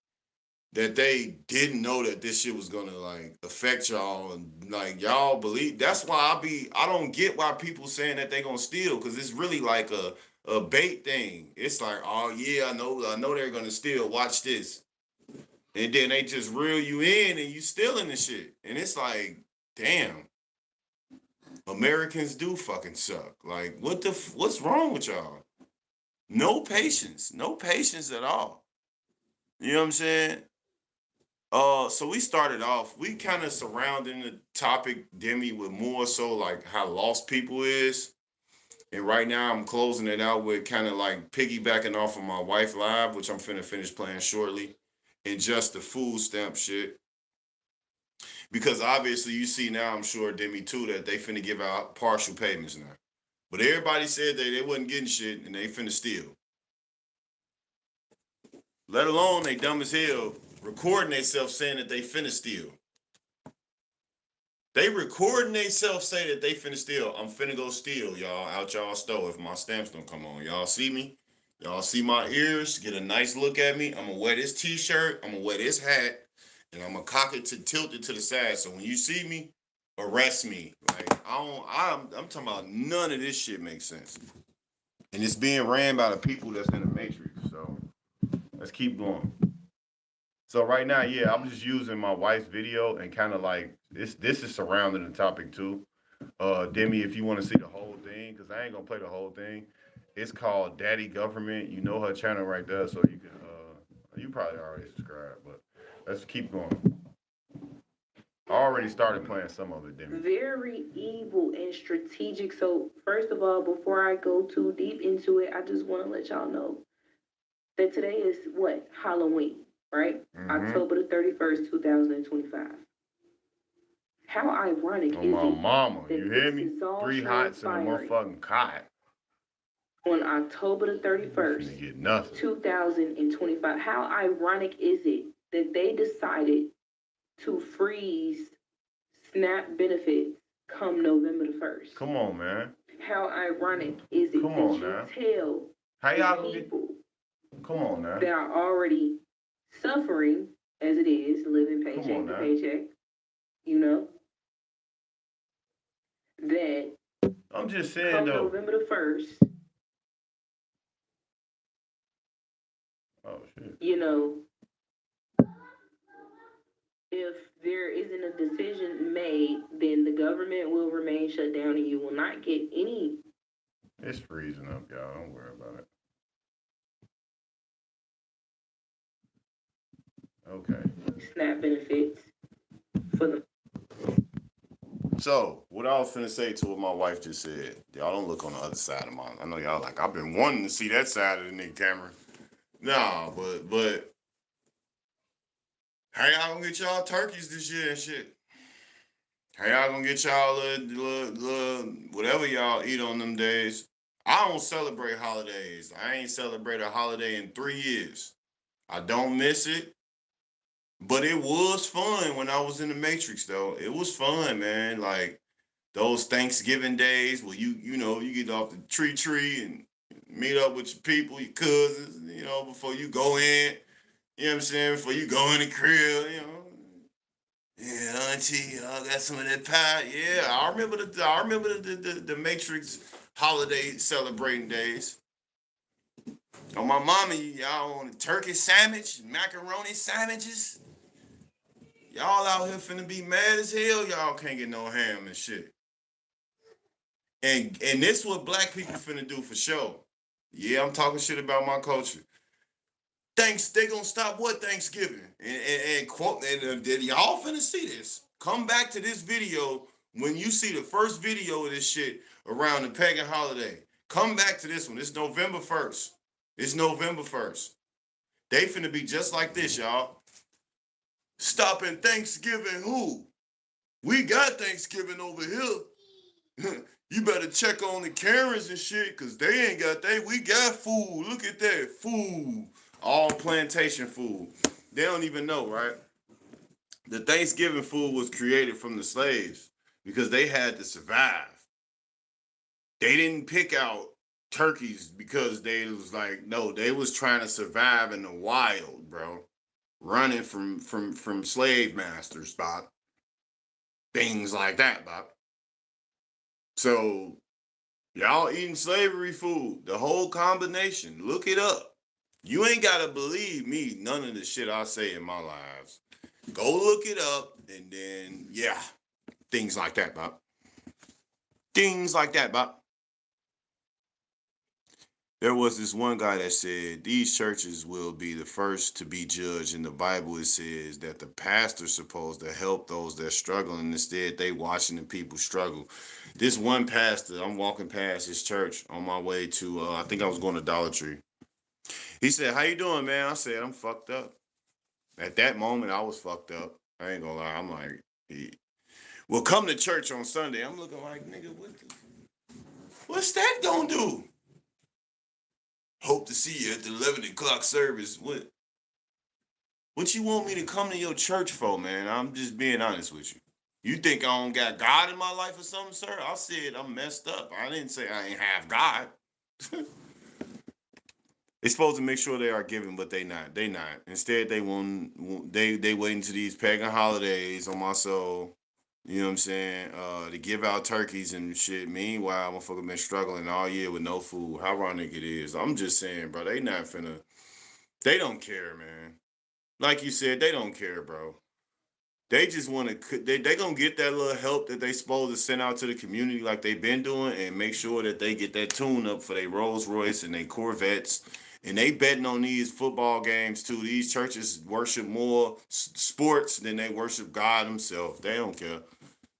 didn't know that this shit was gonna like affect y'all, and like y'all believe. That's why I don't get why people saying that they gonna steal, because it's really like a bait thing. It's like, oh yeah, I know they're gonna steal. Watch this. And then they just reel you in and you stealing the shit. And it's like, damn, Americans do fucking suck. Like, what's wrong with y'all? No patience at all. You know what I'm saying? So we started off, we kind of surrounding the topic, Demi, with more so like how lost people is. And right now I'm closing it out with kind of like piggybacking off of my wife live, which I'm finna finish playing shortly, and just the food stamp shit. Because obviously you see now, I'm sure, Demi, too, that they finna give out partial payments now. But everybody said that they wasn't getting shit and they finna steal. Let alone they dumb as hell recording themselves saying that they finna steal. They recording themselves say that they finna steal. I'm finna go steal, y'all, out y'all store if my stamps don't come on. Y'all see me? Y'all see my ears? Get a nice look at me. I'm gonna wear this t-shirt. I'm gonna wear this hat. And I'm gonna cock it to tilt it to the side. So when you see me, arrest me. Like I'm talking about none of this shit makes sense. And it's being ran by the people that's in the Matrix. So let's keep going. So right now, yeah, I'm just using my wife's video and kind of like this is surrounding the topic too. Demi, if you want to see the whole thing, because I ain't gonna play the whole thing. It's called Daddy Government. You know her channel right there, so you can you probably already subscribed, but let's keep going. I already started playing some of it, Demi. Very evil and strategic. So first of all, before I go too deep into it, I just want to let y'all know that today is what? Halloween, right? Mm-hmm. October the 31st, 2025. How ironic Oh is my it mama, that you hear this me? is all 3 hots and a transpiring motherfucking cot. on October the Finna 31st, get nothing. 2025. How ironic is it that they decided to freeze SNAP benefits come November the 1st? Come on, man. How ironic is it Come that on you now. tell How y'all the gonna get? people Come on now. that are already suffering as it is, living Come paycheck on to now. paycheck, you know, that I'm just saying come though. November the 1st, Oh shit. you know, if there isn't a decision made, then the government will remain shut down and you will not get any. It's freezing up, y'all. Don't worry about it. Okay. SNAP benefits for the. So, what I was finna say to what my wife just said, y'all don't look on the other side of mine. I know y'all like, I've been wanting to see that side of the nigga camera. Nah, but how y'all gonna get y'all turkeys this year and shit? How y'all gonna get y'all whatever y'all eat on them days? I don't celebrate holidays. I ain't celebrated a holiday in 3 years. I don't miss it. But it was fun when I was in the Matrix, though. It was fun, man. Like those Thanksgiving days where you know, you get off the tree and meet up with your people, your cousins, you know, before you go in. You know what I'm saying? Before you go in the crib, you know. Yeah, auntie, I got some of that pie. Yeah, I remember the Matrix holiday celebrating days. On my mama, y'all on a turkey sandwich, macaroni sandwiches. Y'all out here finna be mad as hell. Y'all can't get no ham and shit. And this what black people finna do for sure. Yeah, I'm talking shit about my culture. They gonna stop what Thanksgiving? And quote, and y'all finna see this. Come back to this video when you see the first video of this shit around the pagan holiday. Come back to this one. It's November 1st. It's November 1st. They finna be just like this, y'all. Stopping Thanksgiving who? We got Thanksgiving over here. You better check on the Karens and shit, cause they ain't got we got food. Look at that food. All plantation food. They don't even know, right? The Thanksgiving food was created from the slaves because they had to survive. They didn't pick out turkeys because they was like, no, they was trying to survive in the wild, bro. Running from slave masters, Bob. Things like that, Bob. So y'all eating slavery food, the whole combination. Look it up. You ain't gotta believe me, none of the shit I say in my lives. Go look it up, and then yeah, things like that, Bob. Things like that, Bob. There was this one guy that said these churches will be the first to be judged. In the Bible, it says that the pastor's supposed to help those that struggle, and instead they watching the people struggle. This one pastor, I'm walking past his church on my way to, I think I was going to Dollar Tree. He said, "How you doing, man?" I said, "I'm fucked up." At that moment, I was fucked up. I ain't gonna lie. I'm like, well, come to church on Sunday. I'm looking like, nigga, what's that gonna do? Hope to see you at the 11 o'clock service. What you want me to come to your church for, man? I'm just being honest with you. You think I don't got God in my life or something, sir? I said I'm messed up. I didn't say I ain't have God. They supposed to make sure they are giving, but they not. They not. Instead, they wait until these pagan holidays on my soul. You know what I'm saying? To give out turkeys and shit. Meanwhile, motherfucker been struggling all year with no food. How ironic it is. I'm just saying, bro, they not finna. They don't care, man. Like you said, they don't care, bro. They just want to. They gonna get that little help that they supposed to send out to the community, like they've been doing, and make sure that they get that tune up for their Rolls Royce and their Corvettes. And they betting on these football games too. These churches worship more sports than they worship God himself. They don't care.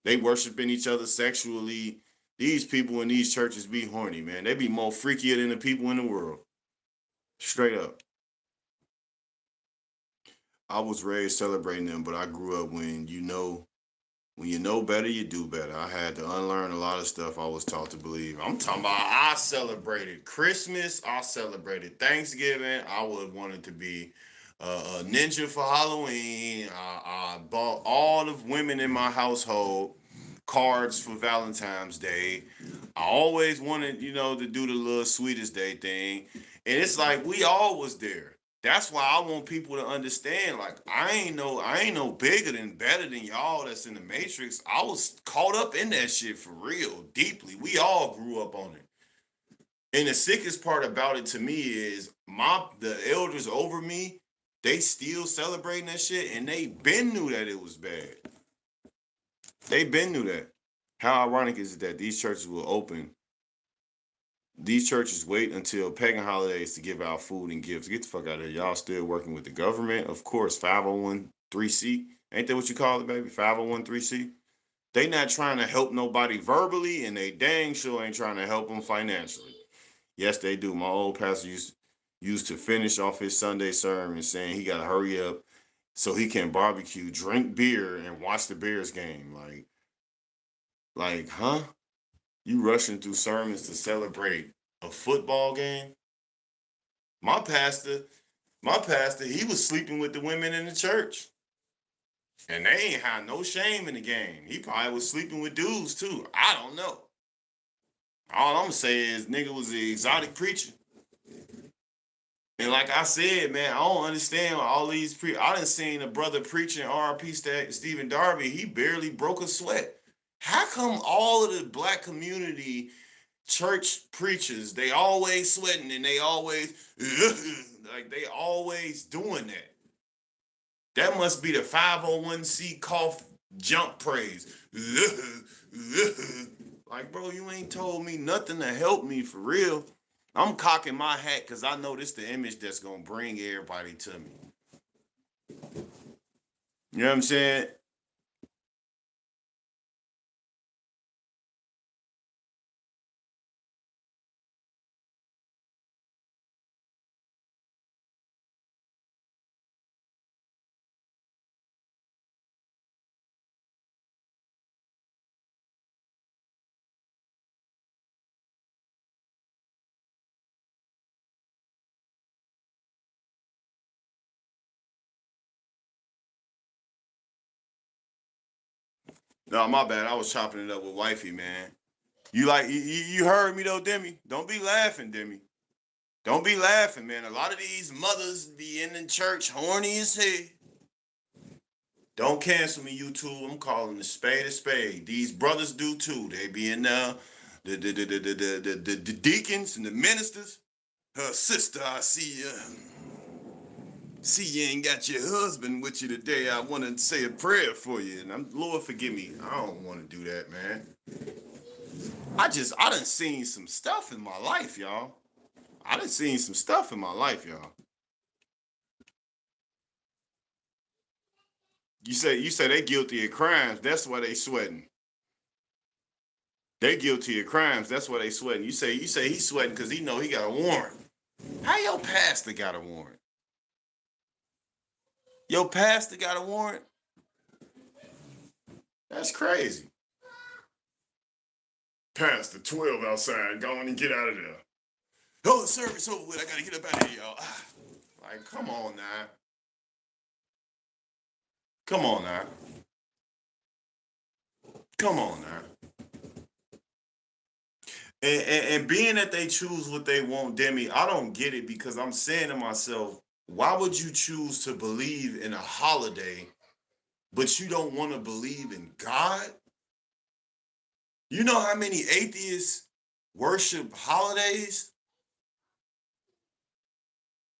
They worshiping each other sexually. These people in these churches be horny, man. They be more freakier than the people in the world. Straight up. I was raised celebrating them, but I grew up when you know better, you do better. I had to unlearn a lot of stuff I was taught to believe. I'm talking about I celebrated Christmas. I celebrated Thanksgiving. I would wanted to be a ninja for Halloween. I bought all the women in my household cards for Valentine's Day. I always wanted, to do the little sweetest day thing. And it's like we all was there. That's why I want people to understand, like, I ain't no bigger than better than y'all that's in the Matrix. I was caught up in that shit for real, deeply. We all grew up on it. And the sickest part about it to me is the elders over me, they still celebrating that shit, and they been knew that it was bad. They been knew that. How ironic is it that these churches will open? These churches wait until pagan holidays to give out food and gifts. Get the fuck out of here. Y'all still working with the government. Of course, 501(c). Ain't that what you call it, baby? 501(c). They not trying to help nobody verbally, and they dang sure ain't trying to help them financially. Yes, they do. My old pastor used to finish off his Sunday sermon saying he got to hurry up so he can barbecue, drink beer, and watch the Bears game. Like, huh? You rushing through sermons to celebrate a football game? My pastor, he was sleeping with the women in the church. And they ain't had no shame in the game. He probably was sleeping with dudes too. I don't know. All I'm saying is nigga was an exotic preacher. And like I said, man, I don't understand all these I done seen a brother preaching RP Stephen Darby. He barely broke a sweat. How come all of the black community church preachers, they always sweating and they always like they always doing that? That must be the 501(c) cough jump praise. Like, bro, you ain't told me nothing to help me for real. I'm cocking my hat because I know this the image that's gonna bring everybody to me. You know what I'm saying? No, my bad. I was chopping it up with wifey, man. You heard me though, Demi. Don't be laughing, Demi. Don't be laughing, man. A lot of these mothers be in the church horny as hell. Don't cancel me, YouTube. I'm calling a spade a spade. These brothers do too. They be in there. The deacons and the ministers. Her sister, I see you. See you ain't got your husband with you today. I want to say a prayer for you. And Lord, forgive me. I don't want to do that, man. I done seen some stuff in my life, y'all. I done seen some stuff in my life, y'all. You say they guilty of crimes. That's why they sweating. They guilty of crimes. That's why they sweating. You say he's sweating because he know he got a warrant. How your pastor got a warrant? Your pastor got a warrant? That's crazy. Pastor 12 outside. Go on and get out of there. Oh, the service over with. I gotta get up out of here, y'all. Like, come on now. Come on now. Come on now. And being that they choose what they want, Demi, I don't get it because I'm saying to myself, why would you choose to believe in a holiday, but you don't want to believe in God? You know how many atheists worship holidays?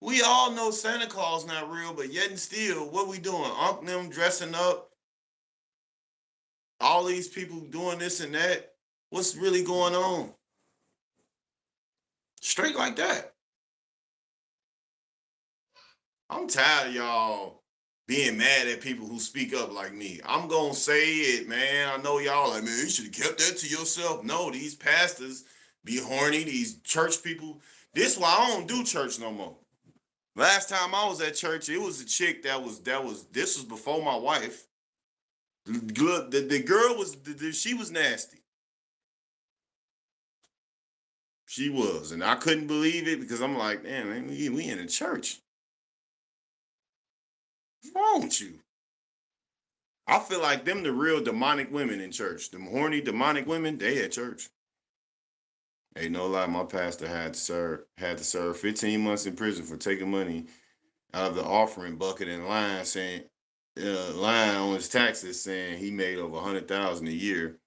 We all know Santa Claus not real, but yet and still, what we doing? Unc them dressing up, all these people doing this and that. What's really going on? Straight like that. I'm tired of y'all being mad at people who speak up like me. I'm gonna say it, man. I know y'all like, man, you should have kept that to yourself. No, these pastors be horny, these church people. This why I don't do church no more. Last time I was at church, it was a chick this was before my wife. The girl was, she was nasty. She was, and I couldn't believe it because I'm like, man, we in a church. What's wrong with you? I feel like them the real demonic women in church. Them horny demonic women, they at church. Ain't no lie, my pastor had to serve 15 months in prison for taking money out of the offering bucket and lying on his taxes, saying he made over $100,000 a year.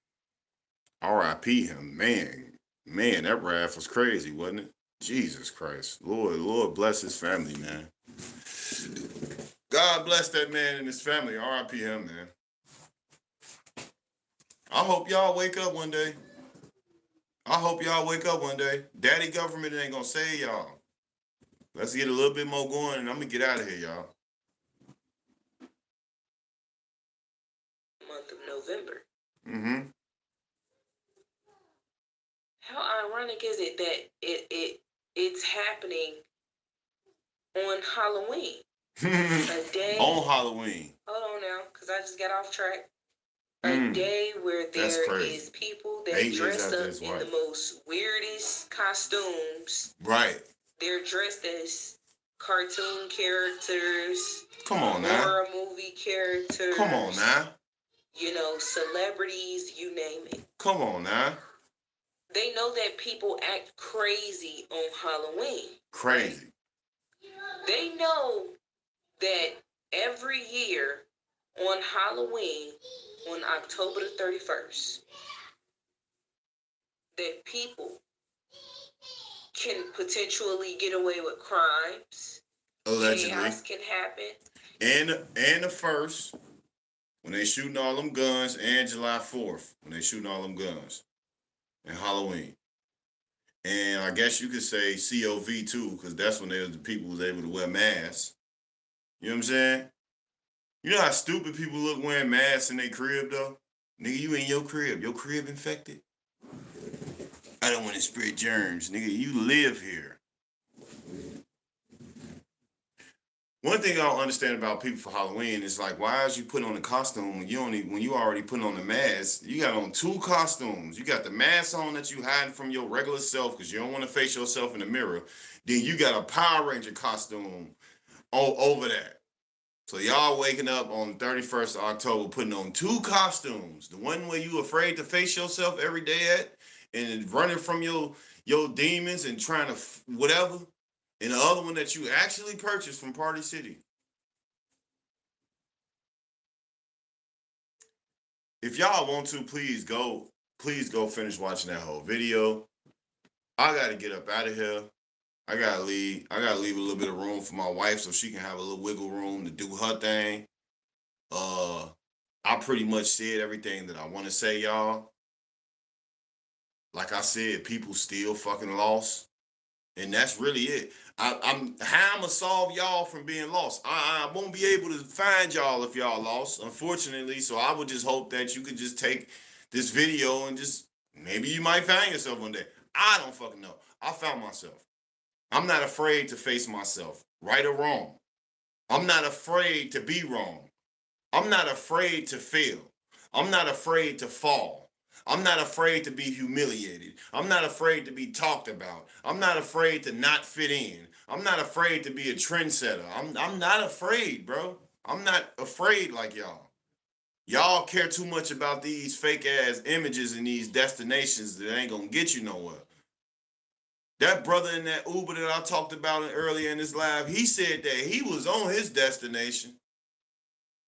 R.I.P. him, man. Man, that wrath was crazy, wasn't it? Jesus Christ. Lord bless his family, man. God bless that man and his family. R.I.P. him, man. I hope y'all wake up one day. Daddy government ain't gonna save y'all. Let's get a little bit more going and I'm gonna get out of here, y'all. Month of November. Mm-hmm. How ironic is it that it's happening on Halloween? A day On Halloween. Hold on now, because I just got off track. A day where there is people that dress up in the most weirdest costumes. Right. They're dressed as cartoon characters. Come on now. Horror movie characters. Come on now. You know, celebrities, you name it. Come on now. They know that people act crazy on Halloween. Crazy. They know that every year on Halloween, on October the 31st, that people can potentially get away with crimes. Allegedly. Chaos can happen. And the first, when they shooting all them guns, and July 4th, when they shooting all them guns. And Halloween. And I guess you could say COV too, because that's when the people was able to wear masks. You know what I'm saying? You know how stupid people look wearing masks in their crib though? Nigga, you in your crib infected? I don't want to spread germs. Nigga, you live here. One thing I don't understand about people for Halloween is like, why is you putting on a costume when you already put on the mask? You got on 2 costumes. You got the mask on that you hiding from your regular self because you don't want to face yourself in the mirror. Then you got a Power Ranger costume over that. So y'all waking up on the 31st of October putting on 2 costumes. The one where you afraid to face yourself every day at, and running from your demons and trying to whatever, and the other one that you actually purchased from Party City. If y'all want to, please go finish watching that whole video. I gotta get up out of here. I gotta leave a little bit of room for my wife so she can have a little wiggle room to do her thing. I pretty much said everything that I want to say, y'all. Like I said, people still fucking lost. And that's really it. I'm gonna solve y'all from being lost. I won't be able to find y'all if y'all lost, unfortunately. So I would just hope that you could just take this video and just maybe you might find yourself one day. I don't fucking know. I found myself. I'm not afraid to face myself, right or wrong. I'm not afraid to be wrong. I'm not afraid to fail. I'm not afraid to fall. I'm not afraid to be humiliated. I'm not afraid to be talked about. I'm not afraid to not fit in. I'm not afraid to be a trendsetter. I'm not afraid, bro. I'm not afraid like y'all. Y'all care too much about these fake ass images and these destinations that ain't gonna get you nowhere. That brother in that Uber that I talked about earlier in this live, he said that he was on his destination.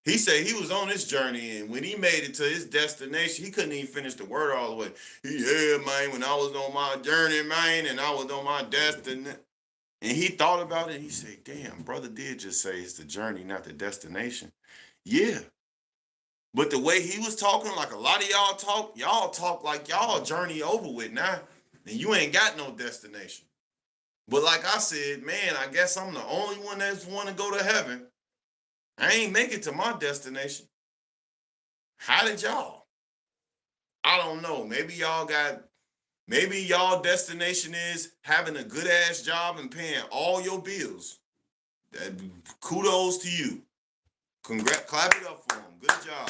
He said he was on this journey, and when he made it to his destination, he couldn't even finish the word all the way. Yeah, man, when I was on my journey, man, and I was on my destination. And he thought about it, he said, damn, brother did just say it's the journey, not the destination. Yeah. But the way he was talking, like a lot of y'all talk like y'all journey over with now, and you ain't got no destination. But like I said, man, I guess I'm the only one that's want to go to heaven. I ain't make it to my destination. How did y'all? I don't know. Maybe y'all destination is having a good ass job and paying all your bills. Kudos to you. Clap it up for them. Good job.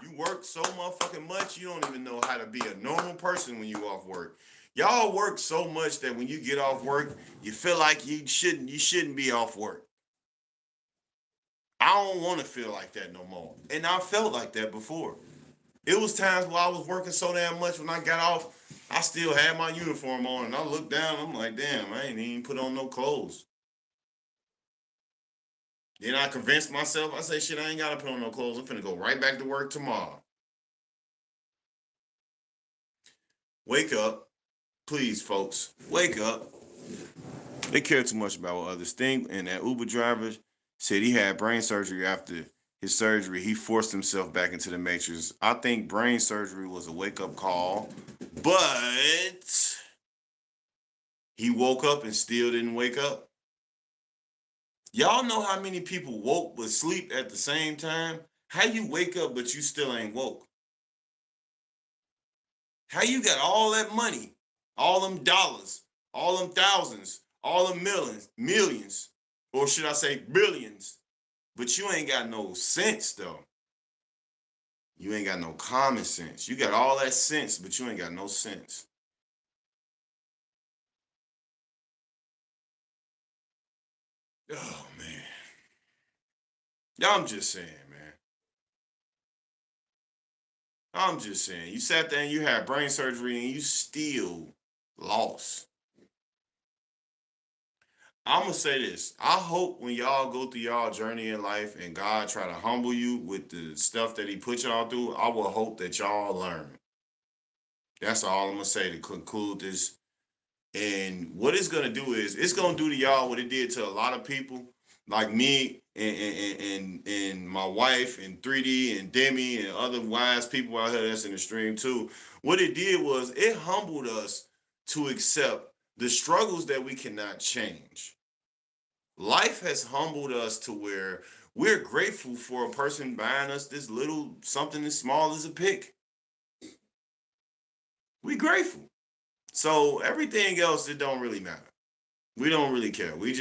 You work so motherfucking much, you don't even know how to be a normal person when you off work. Y'all work so much that when you get off work, you feel like you shouldn't be off work. I don't want to feel like that no more. And I felt like that before. It was times where I was working so damn much when I got off, I still had my uniform on and I looked down, I'm like, damn, I ain't even put on no clothes. Then I convinced myself, I say, shit, I ain't got to put on no clothes. I'm finna go right back to work tomorrow. Wake up. Please, folks, wake up. They care too much about what others think. And that Uber driver said he had brain surgery after his surgery. He forced himself back into the matrix. I think brain surgery was a wake-up call, but he woke up and still didn't wake up. Y'all know how many people woke but sleep at the same time? How you wake up but you still ain't woke? How you got all that money, all them dollars, all them thousands, all them millions, or should I say billions, but you ain't got no sense though. You ain't got no common sense. You got all that sense, but you ain't got no sense. Oh, man. I'm just saying, man. I'm just saying. You sat there and you had brain surgery and you still lost. I'm going to say this. I hope when y'all go through y'all journey in life and God try to humble you with the stuff that he put y'all through, I will hope that y'all learn. That's all I'm going to say to conclude this. And what it's going to do is it's going to do to y'all what it did to a lot of people like me and my wife and 3D and Demi and other wise people out here that's in the stream too. What it did was it humbled us to accept the struggles that we cannot change. Life has humbled us to where we're grateful for a person buying us this little something as small as a pick. We grateful. So everything else, it don't really matter. We don't really care. We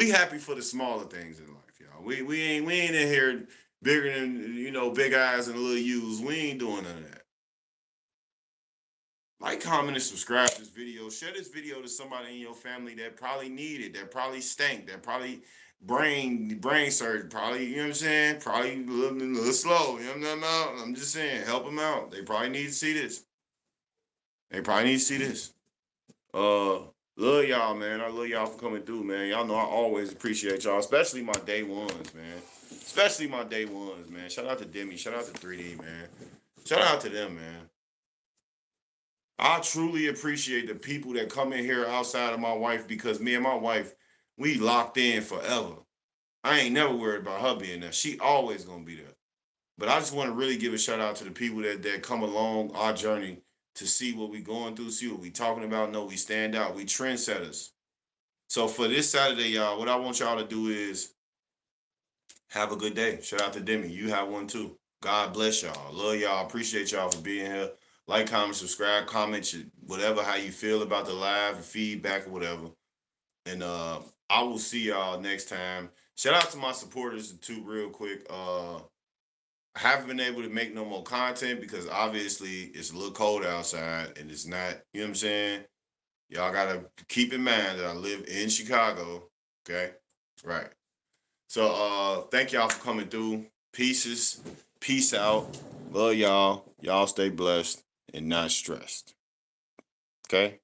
happy for the smaller things in life, y'all. We ain't in here bigger than, big eyes and little U's. We ain't doing none of that. Like, comment, and subscribe to this video. Share this video to somebody in your family that probably need it, that probably stank, that probably brain surgery, probably, you know what I'm saying? Probably a little slow, you know what I'm saying? I'm just saying, help them out. They probably need to see this. They probably need to see this. Love y'all, man. I love y'all for coming through, man. Y'all know I always appreciate y'all, especially my day ones, man. Especially my day ones, man. Shout out to Demi. Shout out to 3D, man. Shout out to them, man. I truly appreciate the people that come in here outside of my wife, because me and my wife, we locked in forever. I ain't never worried about her being there. She always gonna be there. But I just want to really give a shout out to the people that come along our journey to see what we going through, see what we talking about, know we stand out, we trendsetters. So for this Saturday, y'all, what I want y'all to do is have a good day. Shout out to Demi. You have one too. God bless y'all. Love y'all. Appreciate y'all for being here. Like, comment, subscribe, comment, whatever, how you feel about the live, feedback, or whatever. And I will see y'all next time. Shout out to my supporters too, real quick. I haven't been able to make no more content because obviously it's a little cold outside and it's not, you know what I'm saying? Y'all gotta keep in mind that I live in Chicago. Okay? Right. So thank y'all for coming through. Peace out. Love y'all. Y'all stay blessed and not stressed. Okay?